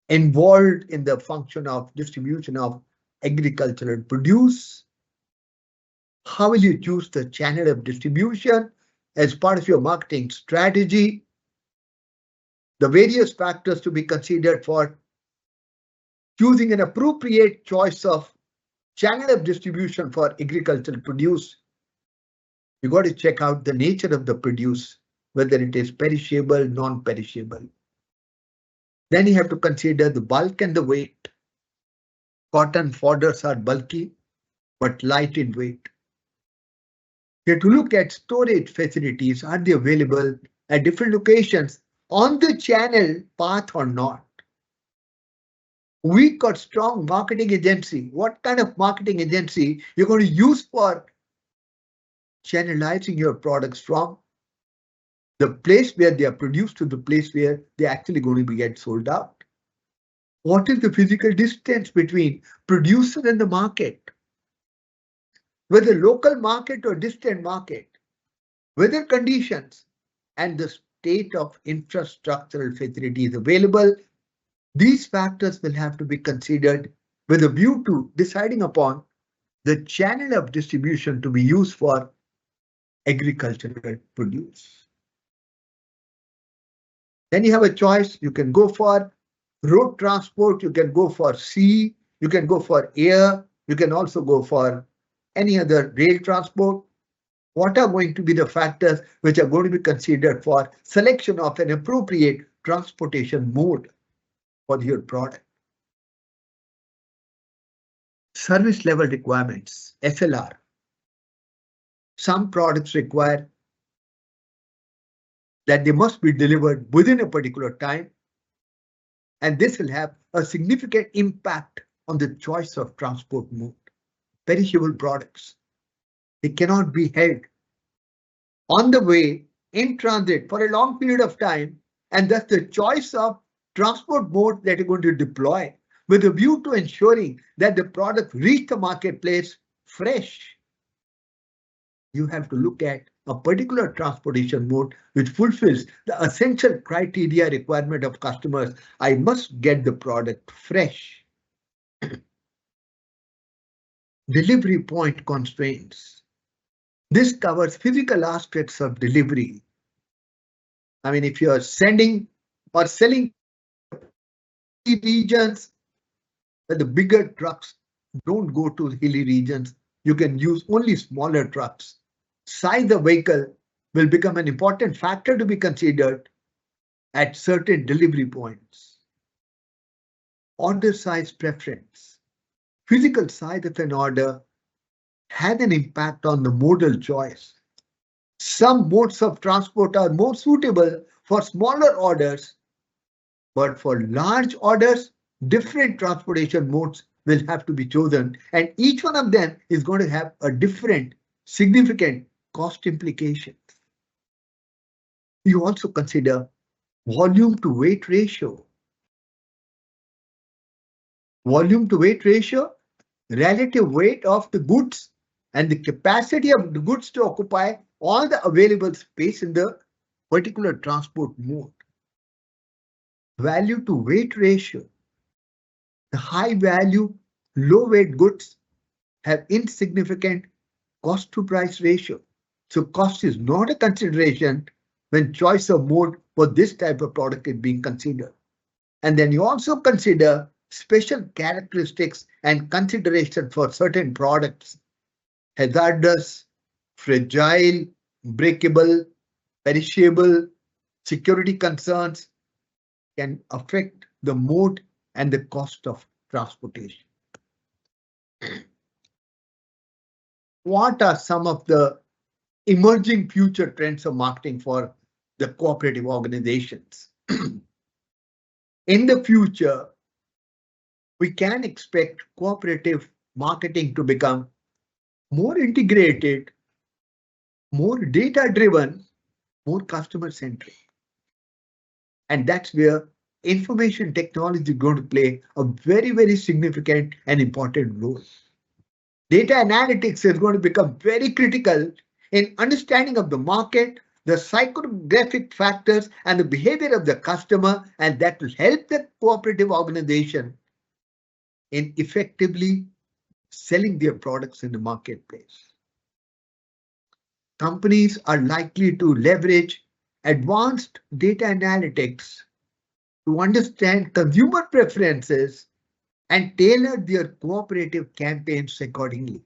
involved in the function of distribution of agricultural produce. How will you choose the channel of distribution as part of your marketing strategy? The various factors to be considered for choosing an appropriate choice of channel of distribution for agricultural produce. You got to check out the nature of the produce, whether it is perishable, non-perishable. Then you have to consider the bulk and the weight. Cotton fodders are bulky, but light in weight. You have to look at storage facilities. Are they available at different locations on the channel path or not? Weak or strong marketing agency. What kind of marketing agency you're going to use for channelizing your products from the place where they are produced to the place where they're actually going to be get sold out? What is the physical distance between producer and the market? Whether local market or distant market, weather conditions, and the state of infrastructural facilities available, these factors will have to be considered with a view to deciding upon the channel of distribution to be used for agricultural produce. Then you have a choice. You can go for road transport, you can go for sea, you can go for air, you can also go for any other rail transport. What are going to be the factors which are going to be considered for selection of an appropriate transportation mode for your product? Service level requirements, SLR. Some products require that they must be delivered within a particular time, and this will have a significant impact on the choice of transport mode. Perishable products, they cannot be held on the way in transit for a long period of time, and thus the choice of transport mode that you're going to deploy with a view to ensuring that the product reach the marketplace fresh. You have to look at a particular transportation mode which fulfills the essential criteria requirement of customers. I must get the product fresh. Delivery point constraints. This covers physical aspects of delivery. I mean, if you are sending or selling regions where the bigger trucks don't go to hilly regions, you can use only smaller trucks. Size of vehicle will become an important factor to be considered at certain delivery points. order size preference. Physical size of an order has an impact on the modal choice. Some modes of transport are more suitable for smaller orders, but for large orders, different transportation modes will have to be chosen, and each one of them is going to have a different significant cost implications. You also consider volume to weight ratio. Volume to weight ratio, relative weight of the goods and the capacity of the goods to occupy all the available space in the particular transport mode. Value to weight ratio. The high value, low weight goods have insignificant cost to price ratio. So cost is not a consideration when choice of mode for this type of product is being considered. And then you also consider special characteristics and consideration for certain products. Hazardous, fragile, breakable, perishable, security concerns can affect the mode and the cost of transportation. What are some of the emerging future trends of marketing for the cooperative organizations? In the future, we can expect cooperative marketing to become more integrated, more data-driven, more customer-centric. And that's where information technology is going to play a very, very significant and important role. Data analytics is going to become very critical in understanding of the market, the psychographic factors, and the behavior of the customer, and that will help the cooperative organization in effectively selling their products in the marketplace. Companies are likely to leverage advanced data analytics to understand consumer preferences and tailor their cooperative campaigns accordingly.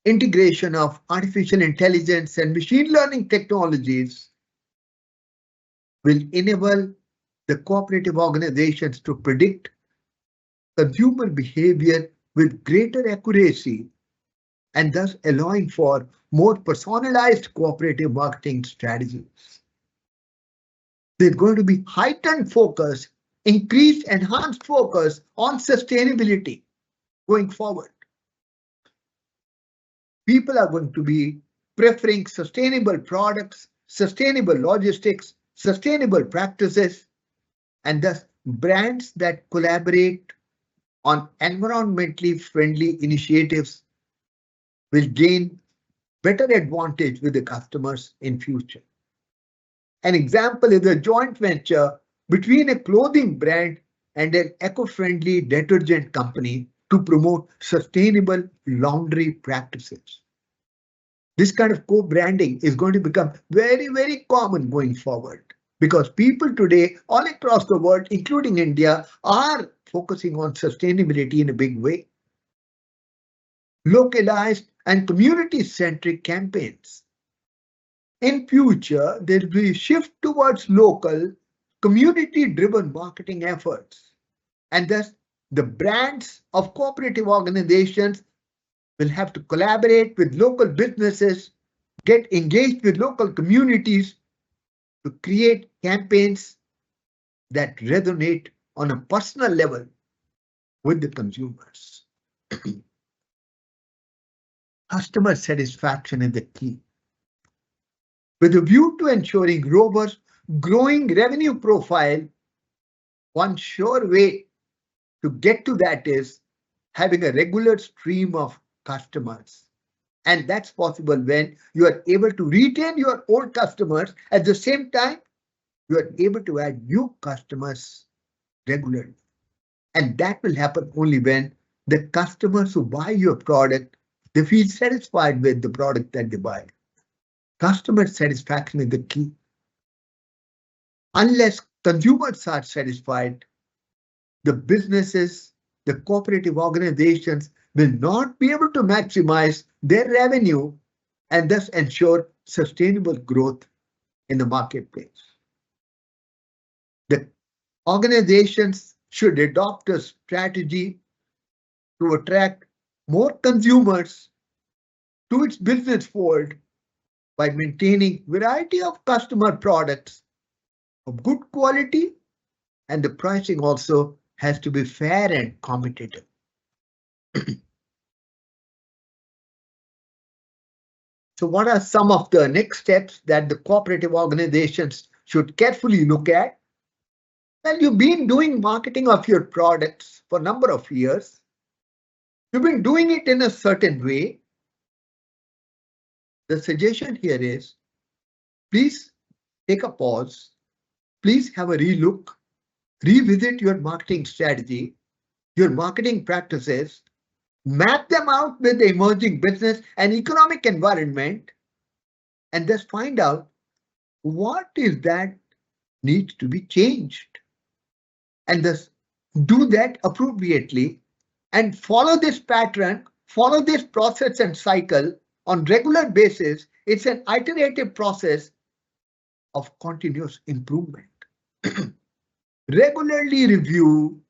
Integration of artificial intelligence and machine learning technologies will enable the cooperative organizations to predict consumer behavior with greater accuracy and thus allowing for more personalized cooperative marketing strategies. There's going to be heightened focus, increased enhanced focus on sustainability going forward. People are going to be preferring sustainable products, sustainable logistics, sustainable practices, and thus brands that collaborate on environmentally friendly initiatives will gain better advantage with the customers in future. An example is a joint venture between a clothing brand and an eco-friendly detergent company to promote sustainable laundry practices. This kind of co-branding is going to become very, very common going forward because people today all across the world, including India, are focusing on sustainability in a big way. Localized and community-centric campaigns. In future, there will be a shift towards local, community-driven marketing efforts, and thus the brands of cooperative organizations will have to collaborate with local businesses, get engaged with local communities to create campaigns that resonate on a personal level with the consumers. Customer satisfaction is the key. With a view to ensuring robust, growing revenue profile, one sure way to get to that is having a regular stream of customers. And that's possible when you are able to retain your old customers. At the same time, you are able to add new customers regularly. And that will happen only when the customers who buy your product, they feel satisfied with the product that they buy. Customer satisfaction is the key. Unless consumers are satisfied, the businesses, the cooperative organizations will not be able to maximize their revenue and thus ensure sustainable growth in the marketplace. Organizations should adopt a strategy to attract more consumers to its business fold by maintaining variety of customer products of good quality, and the pricing also has to be fair and competitive. So what are some of the next steps that the cooperative organizations should carefully look at? Well, you've been doing marketing of your products for a number of years. You've been doing it in a certain way. The suggestion here is, please take a pause. Please have a relook, revisit your marketing strategy, your marketing practices, map them out with the emerging business and economic environment, and just find out what is that needs to be changed. And thus do that appropriately and follow this pattern, follow this process and cycle on regular basis. It's an iterative process of continuous improvement. Regularly review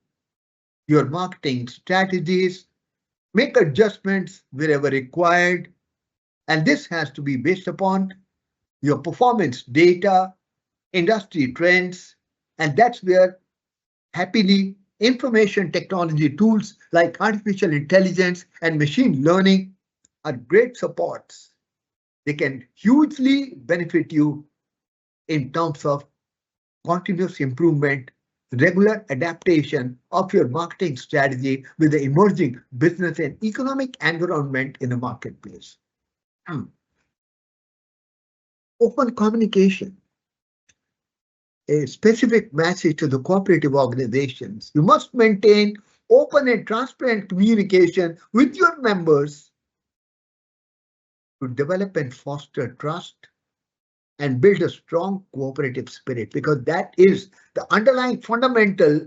your marketing strategies, make adjustments wherever required, and this has to be based upon your performance data, industry trends, and that's where happily information technology tools like artificial intelligence and machine learning are great supports. They can hugely benefit you in terms of continuous improvement, regular adaptation of your marketing strategy with the emerging business and economic environment in the marketplace. Open communication. A specific message to the cooperative organizations. You must maintain open and transparent communication with your members to develop and foster trust and build a strong cooperative spirit, because that is the underlying fundamental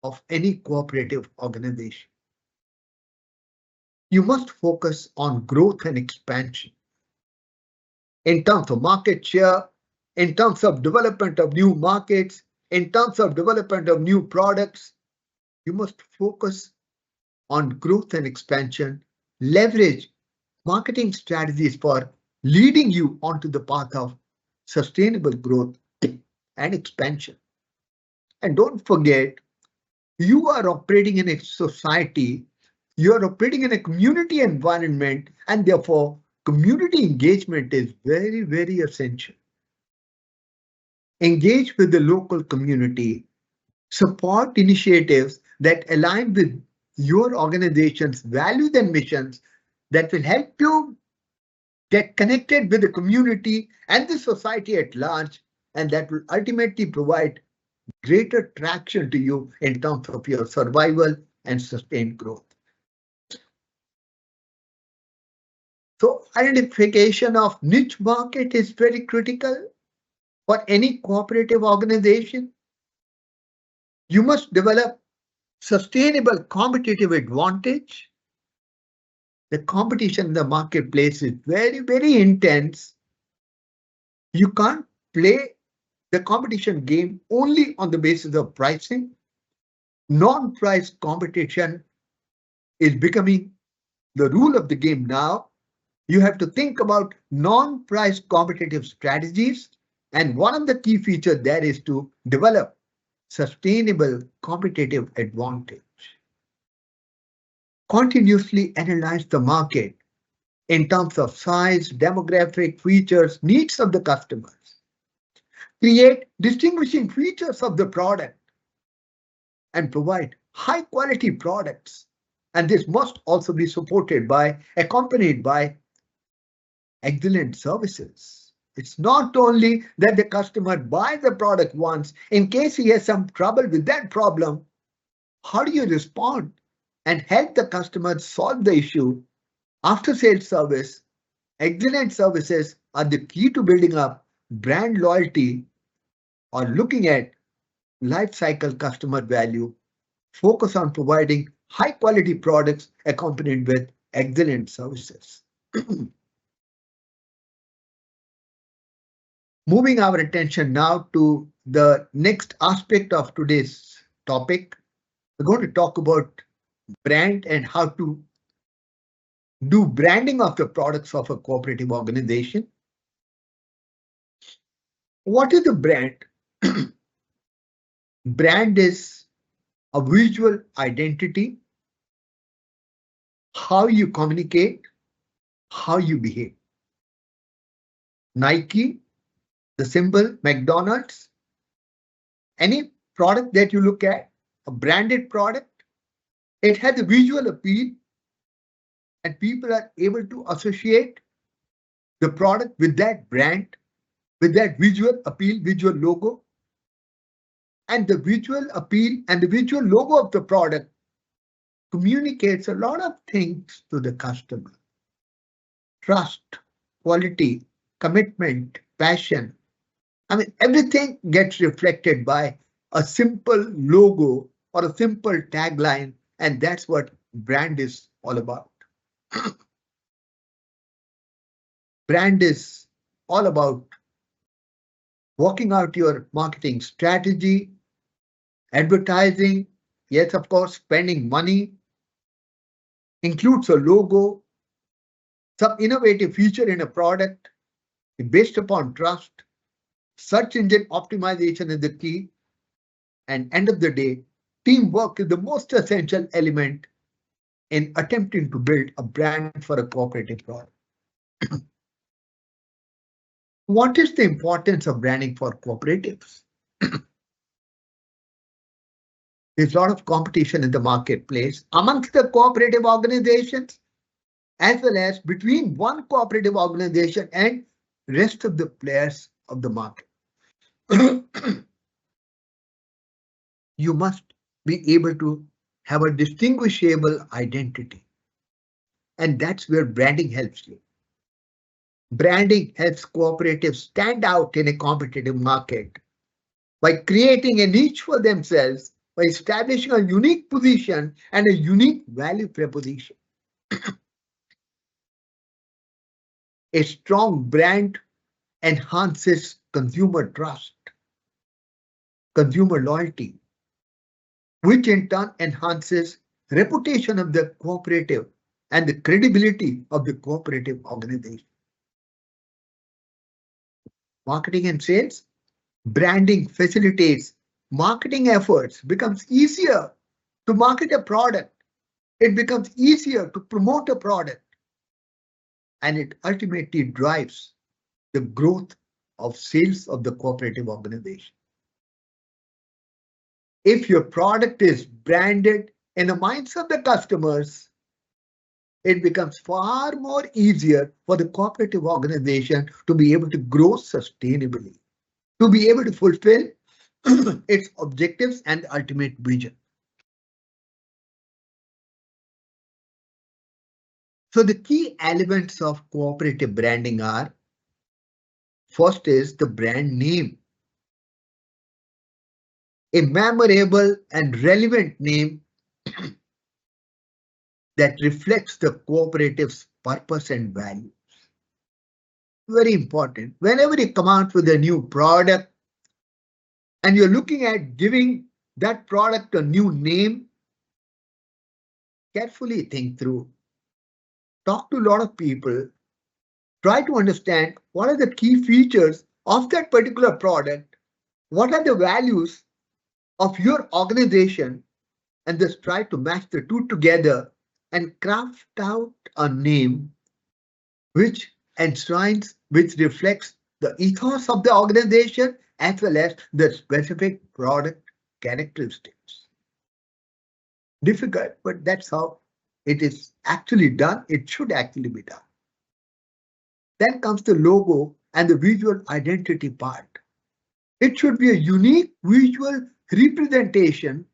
of any cooperative organization. You must focus on growth and expansion in terms of market share, in terms of development of new markets, in terms of development of new products. You must focus on growth and expansion, leverage marketing strategies for leading you onto the path of sustainable growth and expansion. And don't forget, you are operating in a society, you are operating in a community environment, and therefore community engagement is very, very essential. Engage with the local community, support initiatives that align with your organization's values and missions that will help you get connected with the community and the society at large, and that will ultimately provide greater traction to you in terms of your survival and sustained growth. So identification of niche market is very critical for any cooperative organization. You must develop sustainable competitive advantage. The competition in the marketplace is very, very intense. You can't play the competition game only on the basis of pricing. Non-price competition is becoming the rule of the game now. You have to think about non-price competitive strategies, and one of the key features there is to develop sustainable competitive advantage. Continuously analyze the market in terms of size, demographic features, needs of the customers. Create distinguishing features of the product and provide high quality products. And this must also be supported by, accompanied by excellent services. It's not only that the customer buys the product once. In case he has some trouble with that problem, how do you respond and help the customer solve the issue? After sales service, excellent services are the key to building up brand loyalty or looking at life cycle customer value. Focus on providing high quality products accompanied with excellent services. Moving our attention now to the next aspect of today's topic. We're going to talk about brand and how to do branding of the products of a cooperative organization. What is a brand? Brand is a visual identity, how you communicate, how you behave. Nike, the symbol, McDonald's, any product that you look at, a branded product, it has a visual appeal and people are able to associate the product with that brand, with that visual appeal, visual logo. And the visual appeal and the visual logo of the product communicates a lot of things to the customer. Trust, quality, commitment, passion. I mean, everything gets reflected by a simple logo or a simple tagline, and that's what brand is all about. Brand is all about working out your marketing strategy, advertising, yes, of course, spending money, includes a logo, some innovative feature in a product based upon trust. Search engine optimization is the key. And end of the day, teamwork is the most essential element in attempting to build a brand for a cooperative product. What is the importance of branding for cooperatives? There's a lot of competition in the marketplace amongst the cooperative organizations, as well as between one cooperative organization and rest of the players of the market. You must be able to have a distinguishable identity. And that's where branding helps you. Branding helps cooperatives stand out in a competitive market by creating a niche for themselves, by establishing a unique position and a unique value proposition. A strong brand enhances consumer trust, consumer loyalty, which in turn enhances reputation of the cooperative and the credibility of the cooperative organization. Marketing and sales, branding facilitates marketing efforts, becomes easier to market a product. It becomes easier to promote a product, and it ultimately drives the growth of sales of the cooperative organization. If your product is branded in the minds of the customers, it becomes far more easier for the cooperative organization to be able to grow sustainably, to be able to fulfill its objectives and ultimate vision. So the key elements of cooperative branding are, first is the brand name. A memorable and relevant name that reflects the cooperative's purpose and values. Very important. Whenever you come out with a new product and you're looking at giving that product a new name, carefully think through. Talk to a lot of people. Try to understand what are the key features of that particular product, what are the values of your organization, and just try to match the two together and craft out a name which enshrines, which reflects the ethos of the organization as well as the specific product characteristics. Difficult, but that's how it is actually done. It should actually be done. Then comes the logo and the visual identity part. It should be a unique visual representation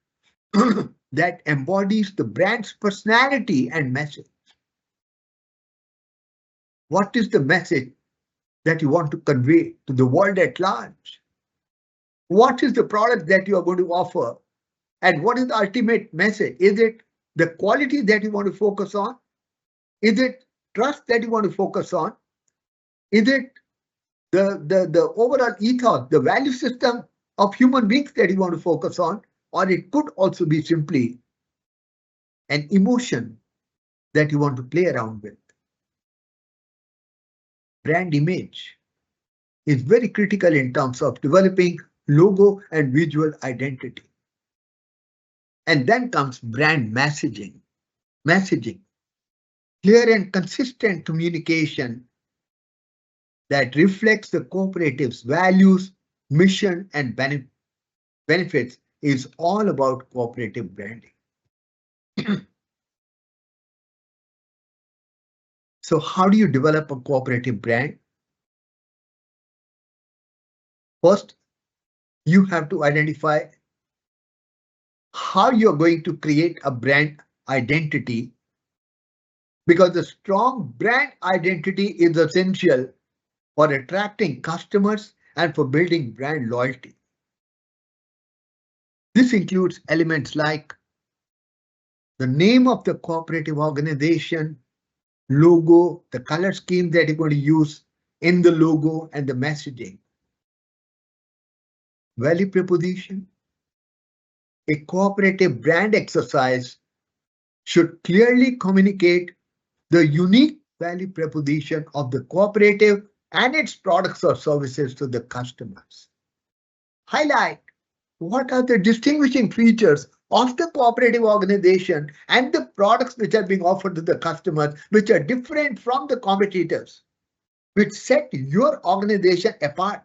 that embodies the brand's personality and message. What is the message that you want to convey to the world at large? What is the product that you are going to offer? And what is the ultimate message? Is it the quality that you want to focus on? Is it trust that you want to focus on? Is it the overall ethos, the value system of human beings that you want to focus on, or it could also be simply an emotion that you want to play around with. Brand image is very critical in terms of developing logo and visual identity. And then comes brand messaging. Messaging, clear and consistent communication that reflects the cooperative's values, mission, and benefits is all about cooperative branding. So how do you develop a cooperative brand? First, you have to identify how you're going to create a brand identity, because the strong brand identity is essential for attracting customers and for building brand loyalty. This includes elements like the name of the cooperative organization, logo, the color scheme that you're going to use in the logo, and the messaging. Value proposition. A cooperative brand exercise should clearly communicate the unique value proposition of the cooperative and its products or services to the customers. Highlight what are the distinguishing features of the cooperative organization and the products which are being offered to the customers, which are different from the competitors, which set your organization apart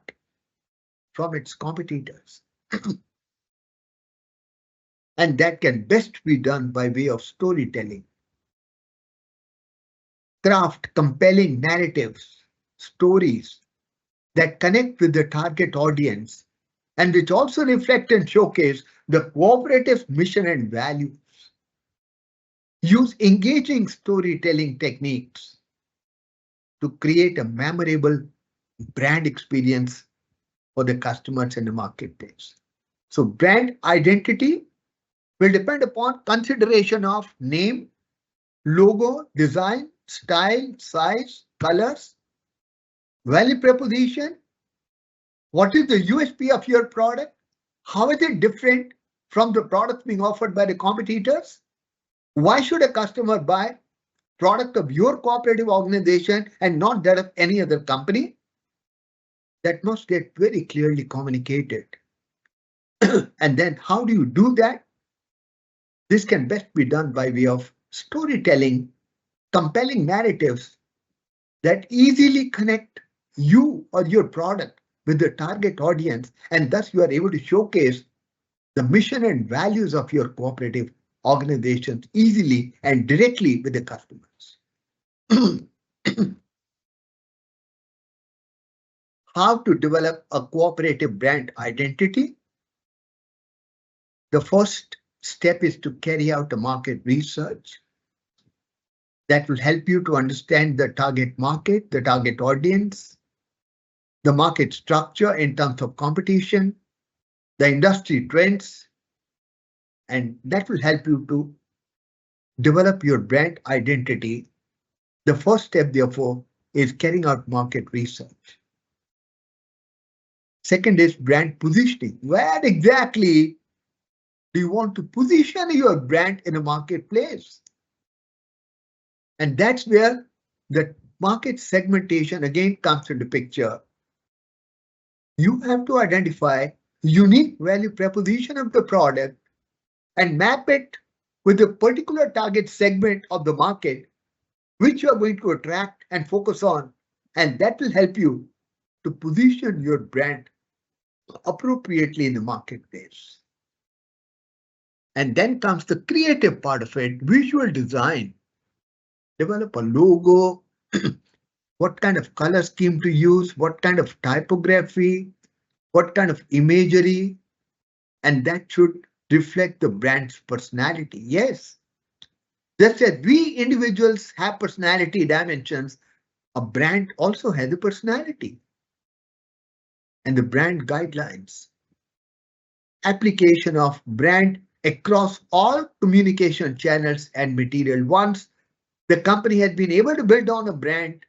from its competitors. And that can best be done by way of storytelling. Craft compelling narratives, stories that connect with the target audience and which also reflect and showcase the cooperative's mission and values. Use engaging storytelling techniques to create a memorable brand experience for the customers in the marketplace. So brand identity will depend upon consideration of name, logo, design, style, size, colors, value proposition. What is the USP of your product? How is it different from the products being offered by the competitors? Why should a customer buy product of your cooperative organization and not that of any other company? That must get very clearly communicated. And then how do you do that? This can best be done by way of storytelling, compelling narratives that easily connect you or your product with the target audience, and thus you are able to showcase the mission and values of your cooperative organizations easily and directly with the customers. How to develop a cooperative brand identity? The first step is to carry out a market research that will help you to understand the target market, the target audience, the market structure in terms of competition, the industry trends, and that will help you to develop your brand identity. The first step, therefore, is carrying out market research. Second is brand positioning. Where exactly do you want to position your brand in a marketplace? And that's where the market segmentation again comes into picture. You have to identify unique value proposition of the product and map it with a particular target segment of the market, which you are going to attract and focus on. And that will help you to position your brand appropriately in the marketplace. And then comes the creative part of it, visual design. Develop a logo, what kind of color scheme to use, what kind of typography, what kind of imagery, and that should reflect the brand's personality. Yes, just as we individuals have personality dimensions, a brand also has a personality. And the brand guidelines. Application of brand across all communication channels and material. Once the company has been able to build on a brand,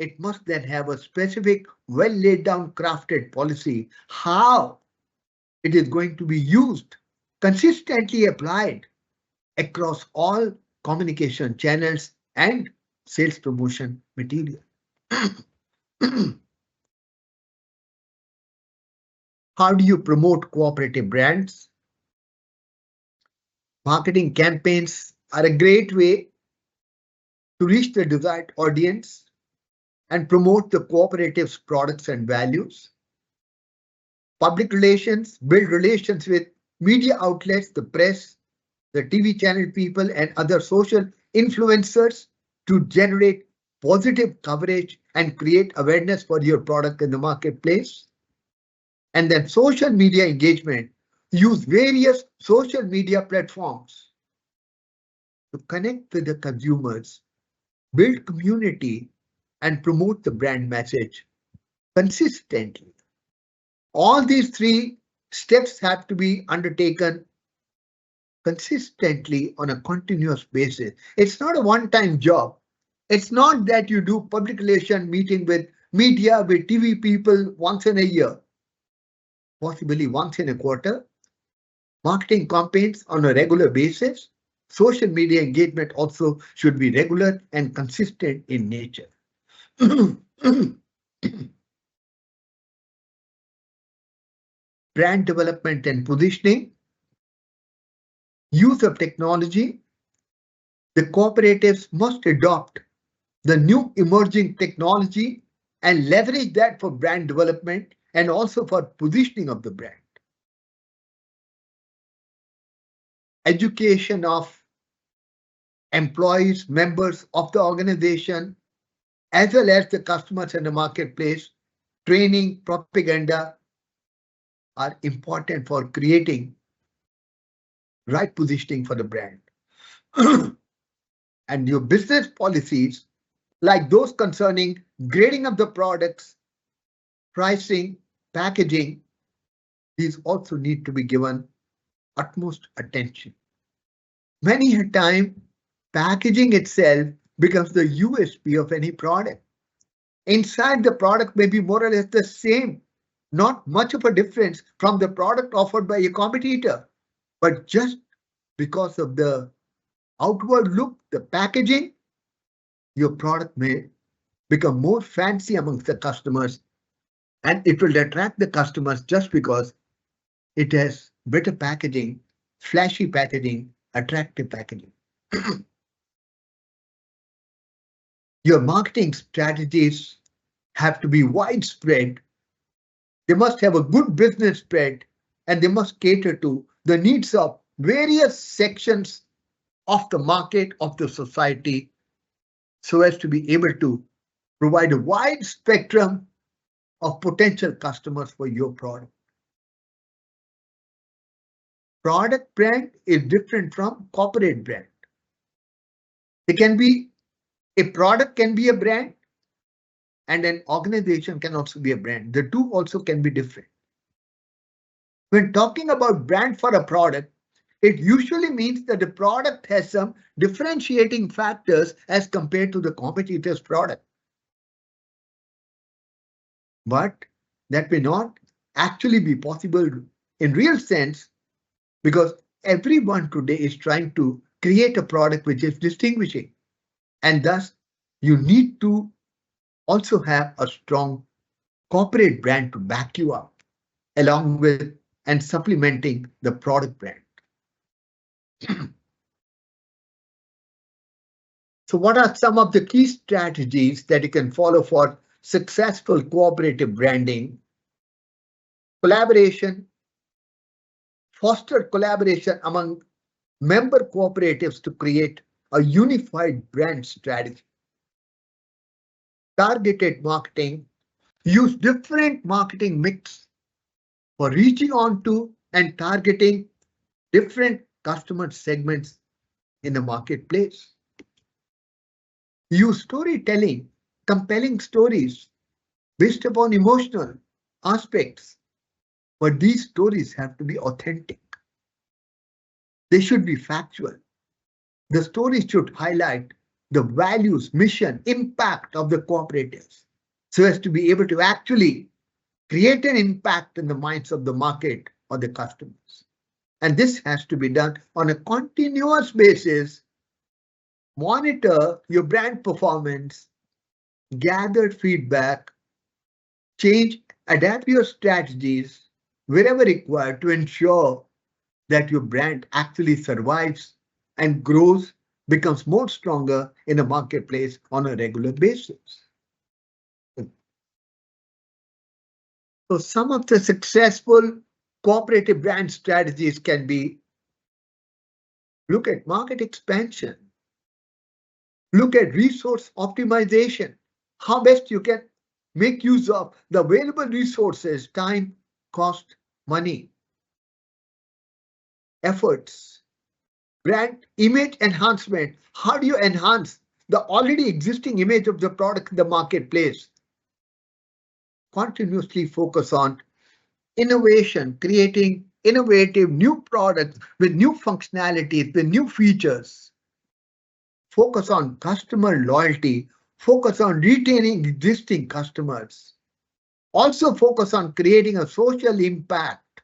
it must then have a specific, well laid down, crafted policy how it is going to be used, consistently applied across all communication channels and sales promotion material. How do you promote cooperative brands? Marketing campaigns are a great way to reach the desired audience and promote the cooperative's products and values. Public relations, build relations with media outlets, the press, the TV channel people, and other social influencers to generate positive coverage and create awareness for your product in the marketplace. And then social media engagement, use various social media platforms to connect with the consumers, build community, and promote the brand message consistently. All these three steps have to be undertaken consistently on a continuous basis. It's not a one-time job. It's not that you do public relation meeting with media, with TV people once in a year, possibly once in a quarter. Marketing campaigns on a regular basis. Social media engagement also should be regular and consistent in nature. Brand development and positioning. Use of technology. The cooperatives must adopt the new emerging technology and leverage that for brand development and also for positioning of the brand. Education of employees, members of the organization, as well as the customers in the marketplace, training, propaganda are important for creating right positioning for the brand. And your business policies, like those concerning grading of the products, pricing, packaging, these also need to be given utmost attention. Many a time, packaging itself becomes the USP of any product. Inside the product may be more or less the same, not much of a difference from the product offered by a competitor, but just because of the outward look, the packaging, your product may become more fancy amongst the customers, and it will attract the customers just because it has better packaging, flashy packaging, attractive packaging. Your marketing strategies have to be widespread. They must have a good business spread, and they must cater to the needs of various sections of the market, of the society, so as to be able to provide a wide spectrum of potential customers for your product. Product brand is different from corporate brand. It can be a product can be a brand, and an organization can also be a brand. The two also can be different. When talking about brand for a product, it usually means that the product has some differentiating factors as compared to the competitor's product. But that may not actually be possible in real sense, because everyone today is trying to create a product which is distinguishing. And thus, you need to also have a strong corporate brand to back you up, along with and supplementing the product brand. So what are some of the key strategies that you can follow for successful cooperative branding? Collaboration. Foster collaboration among member cooperatives to create a unified brand strategy. Targeted marketing. Use different marketing mix for reaching on to and targeting different customer segments in the marketplace. Use storytelling, compelling stories based upon emotional aspects, but these stories have to be authentic. They should be factual. The stories should highlight the values, mission, impact of the cooperatives, so as to be able to actually create an impact in the minds of the market or the customers. And this has to be done on a continuous basis. Monitor your brand performance, gather feedback, change, adapt your strategies wherever required to ensure that your brand actually survives and grows, becomes more stronger in the marketplace on a regular basis. So some of the successful cooperative brand strategies can be: look at market expansion, look at resource optimization, how best you can make use of the available resources, time, cost, money, efforts. Brand image enhancement, how do you enhance the already existing image of the product in the marketplace? Continuously focus on innovation, creating innovative new products with new functionalities, with new features. Focus on customer loyalty, focus on retaining existing customers. Also focus on creating a social impact,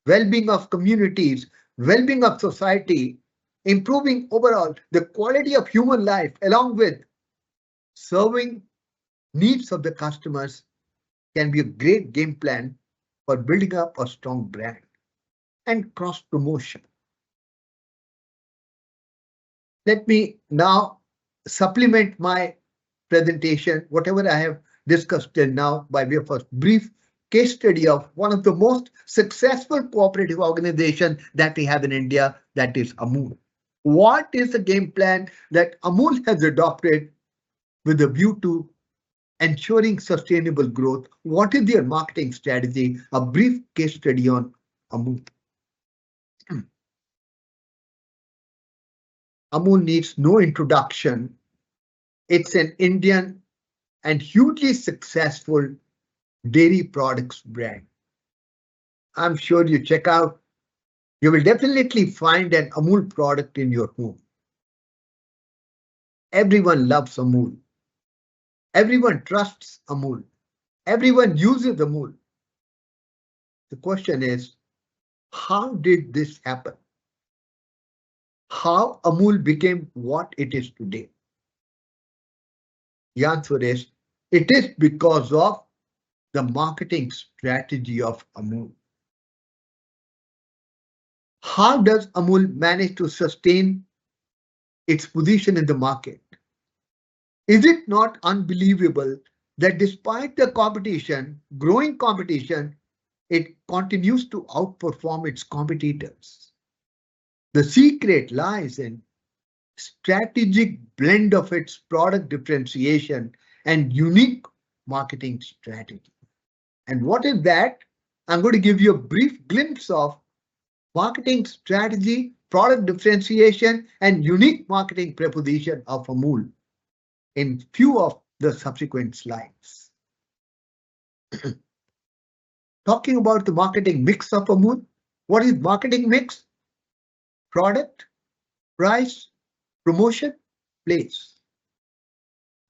well-being of communities, well-being of society, improving overall the quality of human life, along with serving needs of the customers, can be a great game plan for building up a strong brand. And cross promotion. Let me now supplement my presentation, whatever I have discussed till now, by way of a brief case study of one of the most successful cooperative organizations that we have in India, that is Amul. What is the game plan that Amul has adopted with a view to ensuring sustainable growth? What is their marketing strategy? A brief case study on Amul. Amul needs no introduction. It's an Indian and hugely successful dairy products brand. I'm sure you check out, you will definitely find an Amul product in your home. Everyone loves Amul. Everyone trusts Amul. Everyone uses Amul. The question is, how did this happen? How Amul became what it is today? The answer is, it is because of the marketing strategy of Amul. How does Amul manage to sustain its position in the market? Is it not unbelievable that despite the competition, growing competition, it continues to outperform its competitors? The secret lies in strategic blend of its product differentiation and unique marketing strategy. And what is that? I'm going to give you a brief glimpse of marketing strategy, product differentiation, and unique marketing proposition of Amul in few of the subsequent slides. Talking about the marketing mix of Amul, what is marketing mix? Product, price, promotion, place.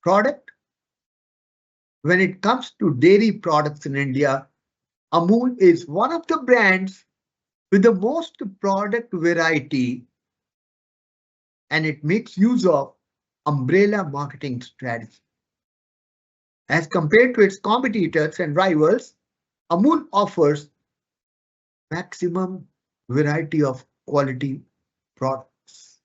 Product. When it comes to dairy products in India, Amul is one of the brands with the most product variety, and it makes use of umbrella marketing strategy. As compared to its competitors and rivals, Amul offers maximum variety of quality products.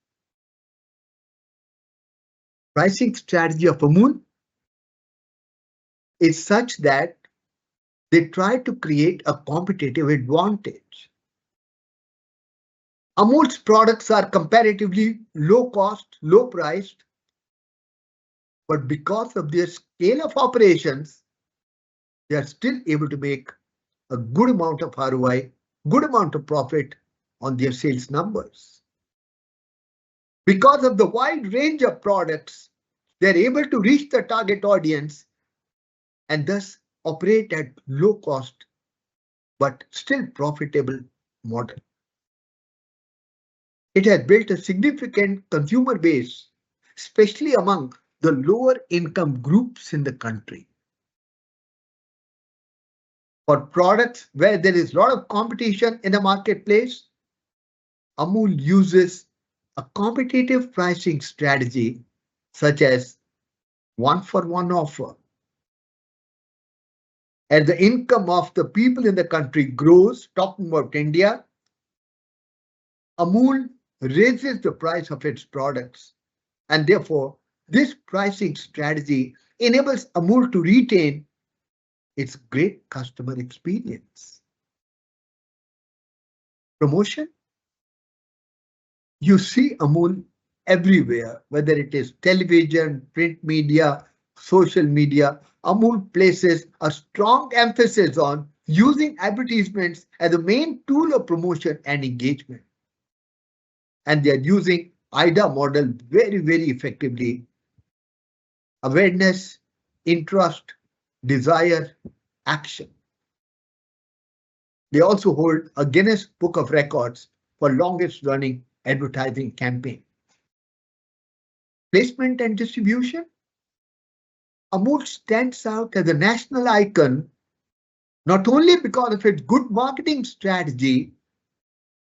Pricing strategy of Amul is such that they try to create a competitive advantage. Amul's products are comparatively low cost, low priced, but because of their scale of operations, they are still able to make a good amount of ROI, good amount of profit on their sales numbers. Because of the wide range of products, they're able to reach the target audience and thus operate at low cost, but still profitable model. It has built a significant consumer base, especially among the lower income groups in the country. For products where there is a lot of competition in the marketplace, Amul uses a competitive pricing strategy such as one-for-one offer. As the income of the people in the country grows, talking about India, Amul raises the price of its products, and therefore this pricing strategy enables Amul to retain its great customer experience. Promotion. You see Amul everywhere, whether it is television, print media, social media. Amul places a strong emphasis on using advertisements as the main tool of promotion and engagement. And they are using IDA model very, very effectively. Awareness, interest, desire, action. They also hold a Guinness Book of Records for longest running advertising campaign. Placement and distribution. Amul stands out as a national icon, not only because of its good marketing strategy,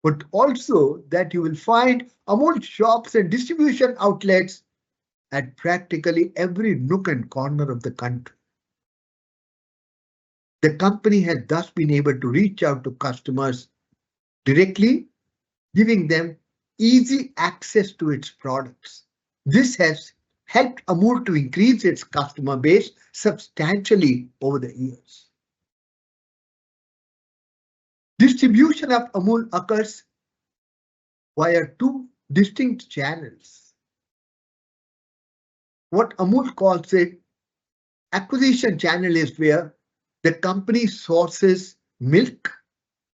but also that you will find Amul shops and distribution outlets at practically every nook and corner of the country. The company has thus been able to reach out to customers directly, giving them easy access to its products. This has helped Amul to increase its customer base substantially over the years. Distribution of Amul occurs via two distinct channels. What Amul calls it acquisition channel is where the company sources milk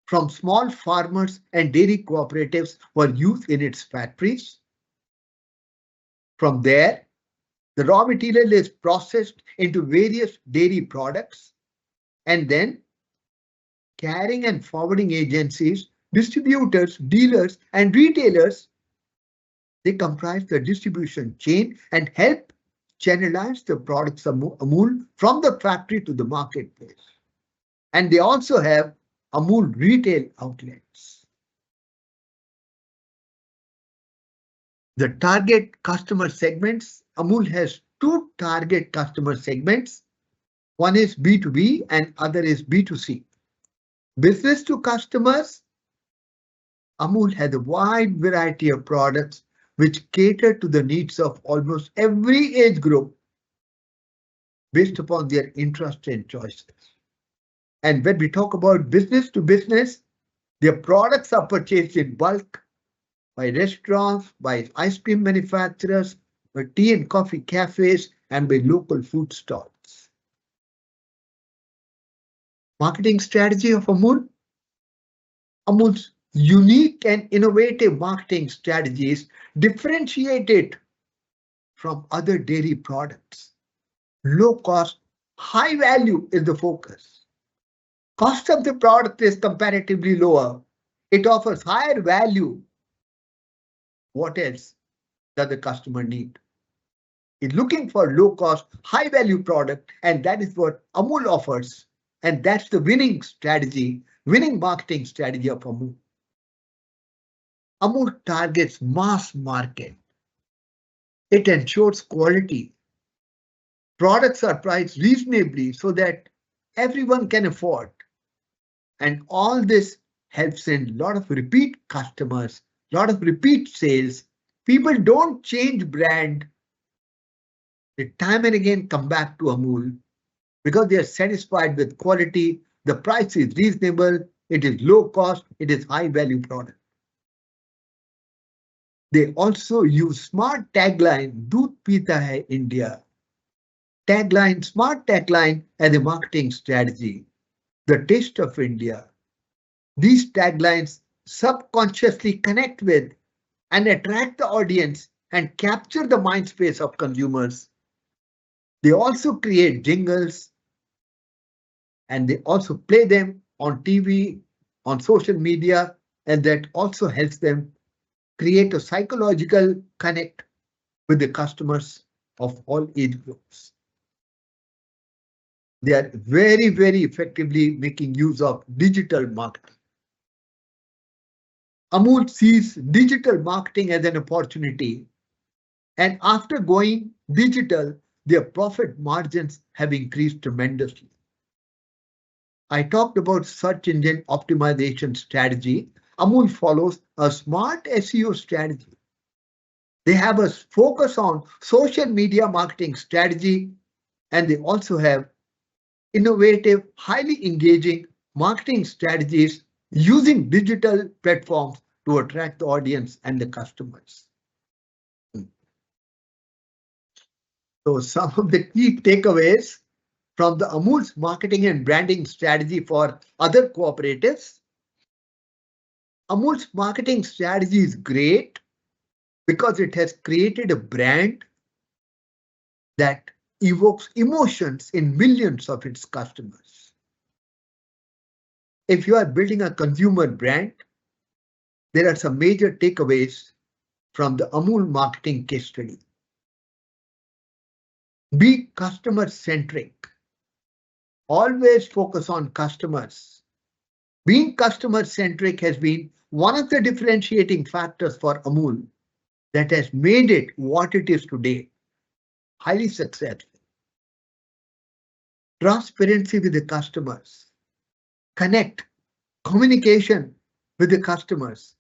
from small farmers and dairy cooperatives for use in its factories. From there, the raw material is processed into various dairy products, and then carrying and forwarding agencies, distributors, dealers, and retailers, they comprise the distribution chain and help channelize the products of Amul from the factory to the marketplace. And they also have Amul retail outlets. The target customer segments. Amul has two target customer segments. One is B2B and other is B2C. Business to customers. Amul has a wide variety of products which cater to the needs of almost every age group based upon their interests and choices. And when we talk about business to business, their products are purchased in bulk by restaurants, by ice cream manufacturers, by tea and coffee cafes, and by local food stalls. Marketing strategy of Amul. Amul's unique and innovative marketing strategies differentiate it from other dairy products. Low cost, high value is the focus. Cost of the product is comparatively lower. It offers higher value. What else does the customer need? Is looking for low cost, high value product, and that is what Amul offers. And that's the winning strategy, winning marketing strategy of Amul. Amul targets mass market. It ensures quality. Products are priced reasonably so that everyone can afford. And all this helps in a lot of repeat customers, a lot of repeat sales. People don't change brand. They time and again come back to Amul because they are satisfied with quality. The price is reasonable. It is low cost. It is high value product. They also use smart tagline, Doodh Peeta Hai India. Tagline, smart tagline as a marketing strategy. The taste of India. These taglines subconsciously connect with and attract the audience and capture the mind space of consumers. They also create jingles and they also play them on TV, on social media, and that also helps them create a psychological connect with the customers of all age groups. They are very, very effectively making use of digital marketing. Amul sees digital marketing as an opportunity, and after going digital, their profit margins have increased tremendously. I talked about search engine optimization strategy. Amul follows a smart SEO strategy. They have a focus on social media marketing strategy, and they also have innovative, highly engaging marketing strategies using digital platforms to attract the audience and the customers. So some of the key takeaways from the Amul's marketing and branding strategy for other cooperatives. Amul's marketing strategy is great because it has created a brand that evokes emotions in millions of its customers. If you are building a consumer brand, there are some major takeaways from the Amul marketing case study. Be customer-centric. Always focus on customers. Being customer-centric has been one of the differentiating factors for Amul that has made it what it is today, highly successful. Transparency with the customers. Connect, communication with the customers.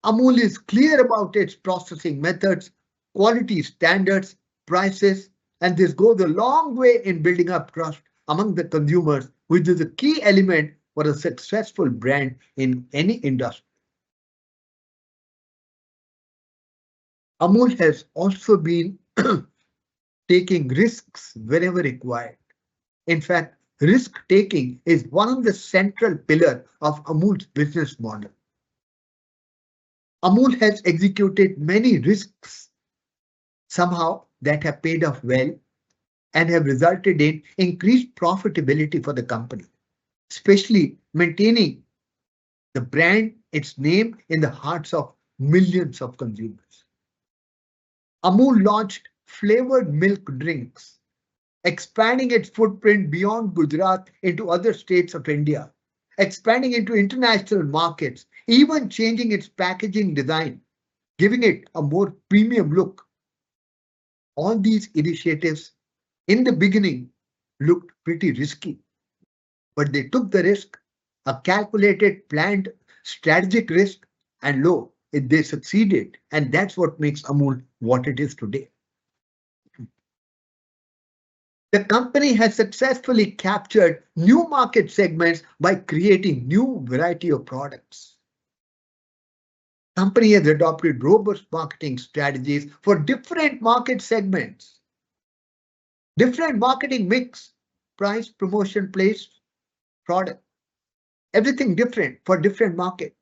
Amul is clear about its processing methods, quality standards, prices, and this goes a long way in building up trust among the consumers, which is a key element for a successful brand in any industry. Amul has also been taking risks wherever required. In fact, risk taking is one of the central pillars of Amul's business model. Amul has executed many risks somehow that have paid off well and have resulted in increased profitability for the company, especially maintaining the brand, its name in the hearts of millions of consumers. Amul launched flavored milk drinks, expanding its footprint beyond Gujarat into other states of India, expanding into international markets, even changing its packaging design, giving it a more premium look. All these initiatives in the beginning looked pretty risky, but they took the risk, a calculated, planned, strategic risk, and lo, they succeeded. And that's what makes Amul what it is today. The company has successfully captured new market segments by creating new variety of products. Company has adopted robust marketing strategies for different market segments. Different marketing mix, price, promotion, place, product, everything different for different market.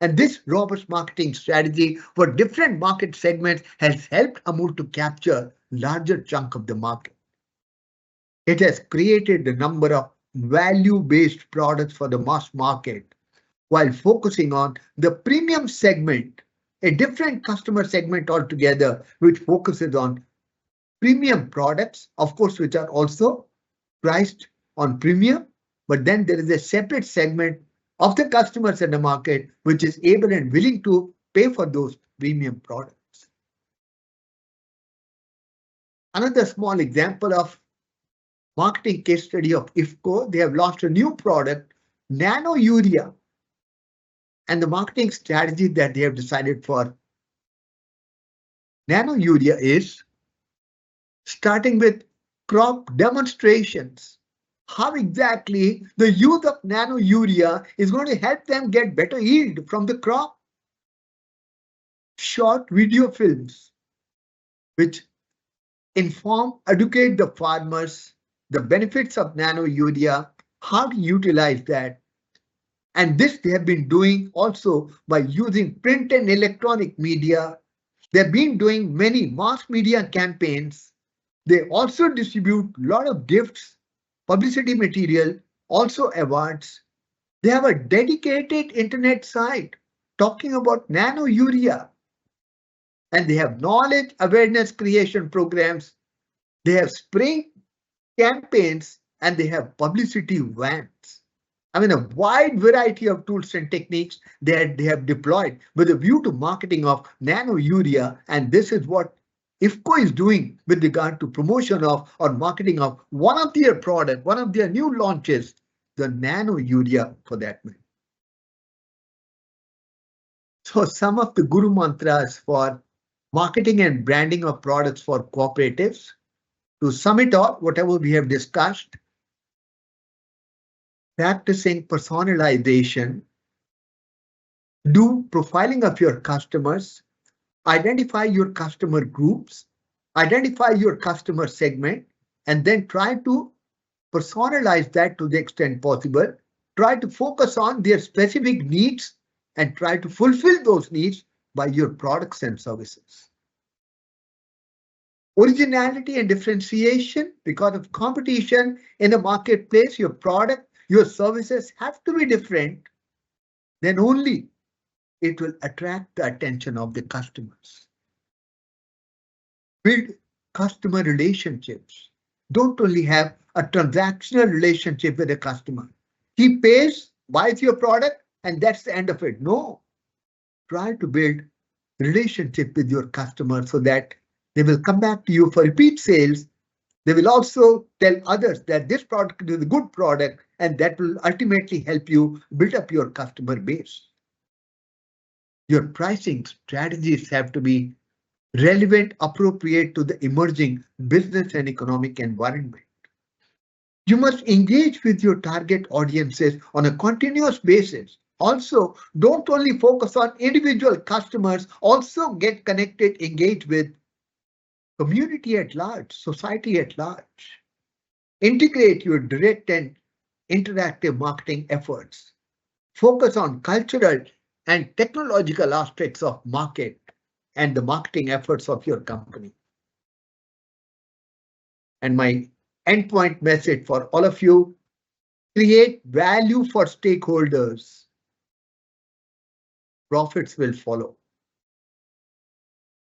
And this robust marketing strategy for different market segments has helped Amul to capture larger chunk of the market. It has created a number of value-based products for the mass market while focusing on the premium segment, a different customer segment altogether, which focuses on premium products, of course, which are also priced on premium, but then there is a separate segment of the customers in the market which is able and willing to pay for those premium products. Another small example of marketing case study of IFCO, they have launched a new product, Nano Urea, and the marketing strategy that they have decided for Nano Urea is starting with crop demonstrations. How exactly the use of Nano Urea is going to help them get better yield from the crop. Short video films which inform, educate the farmers the benefits of Nano Urea, how to utilize that. And this they have been doing also by using print and electronic media. They've been doing many mass media campaigns. They also distribute a lot of gifts, publicity material, also awards. They have a dedicated internet site talking about Nano Urea. And they have knowledge awareness creation programs. They have spring campaigns and they have publicity vans. I mean, a wide variety of tools and techniques that they have deployed with a view to marketing of nano urea. And this is what IFCO is doing with regard to promotion of or marketing of one of their product, one of their new launches, the nano urea for that matter. So some of the guru mantras for marketing and branding of products for cooperatives. To sum it up, whatever we have discussed, practicing personalization, do profiling of your customers, identify your customer groups, identify your customer segment, and then try to personalize that to the extent possible. Try to focus on their specific needs and try to fulfill those needs by your products and services. Originality and differentiation, because of competition in the marketplace, your product, your services have to be different, then only it will attract the attention of the customers. Build customer relationships. Don't only have a transactional relationship with a customer. He pays, buys your product, and that's the end of it. No, try to build relationship with your customer so that they will come back to you for repeat sales. They will also tell others that this product is a good product, and that will ultimately help you build up your customer base. Your pricing strategies have to be relevant, appropriate to the emerging business and economic environment. You must engage with your target audiences on a continuous basis. Also, don't only focus on individual customers, also get connected, engage with community at large, society at large. Integrate your direct and interactive marketing efforts. Focus on cultural and technological aspects of market and the marketing efforts of your company. And my endpoint message for all of you, create value for stakeholders. Profits will follow.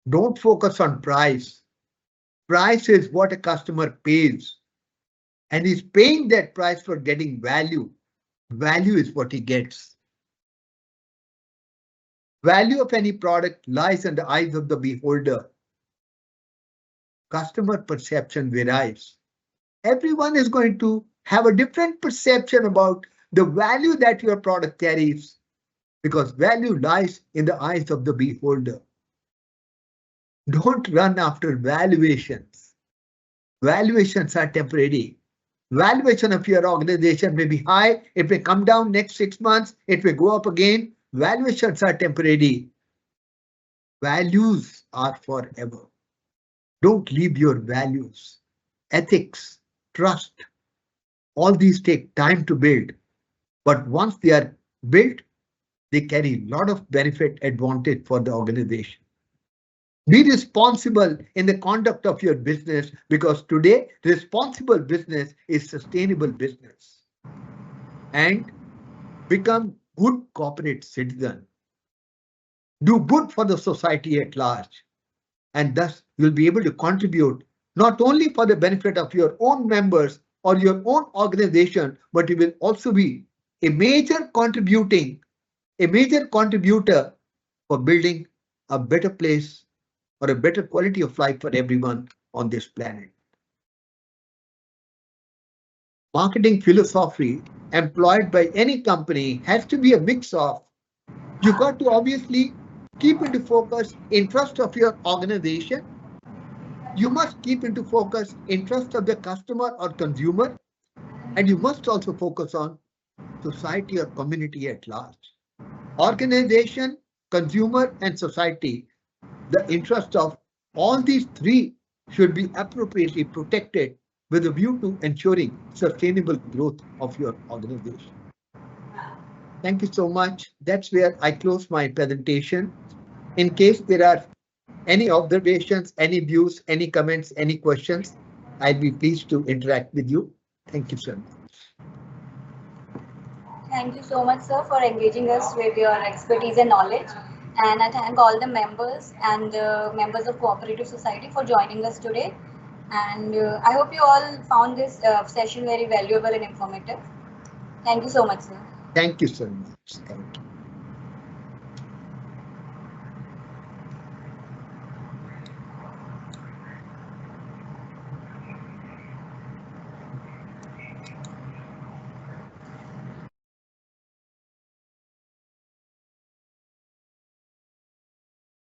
Don't focus on price. Price is what a customer pays, and he's paying that price for getting value. Value is what he gets. Value of any product lies in the eyes of the beholder. Customer perception varies. Everyone is going to have a different perception about the value that your product carries, because value lies in the eyes of the beholder. Don't run after valuations. Valuations are temporary. Valuation of your organization may be high. It may come down next 6 months. It may go up again. Valuations are temporary. Values are forever. Don't leave your values. Ethics, trust, all these take time to build. But once they are built, they carry a lot of benefit advantage for the organization. Be responsible in the conduct of your business, because today responsible business is sustainable business. And become good corporate citizen. Do good for the society at large, and thus you'll be able to contribute not only for the benefit of your own members or your own organization, but you will also be a major contributor for building a better place or a better quality of life for everyone on this planet. Marketing philosophy employed by any company has to be a mix of, you got to obviously keep into focus interest of your organization. You must keep into focus interest of the customer or consumer, and you must also focus on society or community at large. Organization, consumer, and society, the interest of all these three should be appropriately protected with a view to ensuring sustainable growth of your organization. Thank you so much. That's where I close my presentation. In case there are any observations, any views, any comments, any questions, I'd be pleased to interact with you. Thank you, sir. Thank you so much, sir, for engaging us with your expertise and knowledge. And I thank all the members and the members of Cooperative Society for joining us today. And I hope you all found this session very valuable and informative. Thank you so much, sir. Thank you so much. Thank you.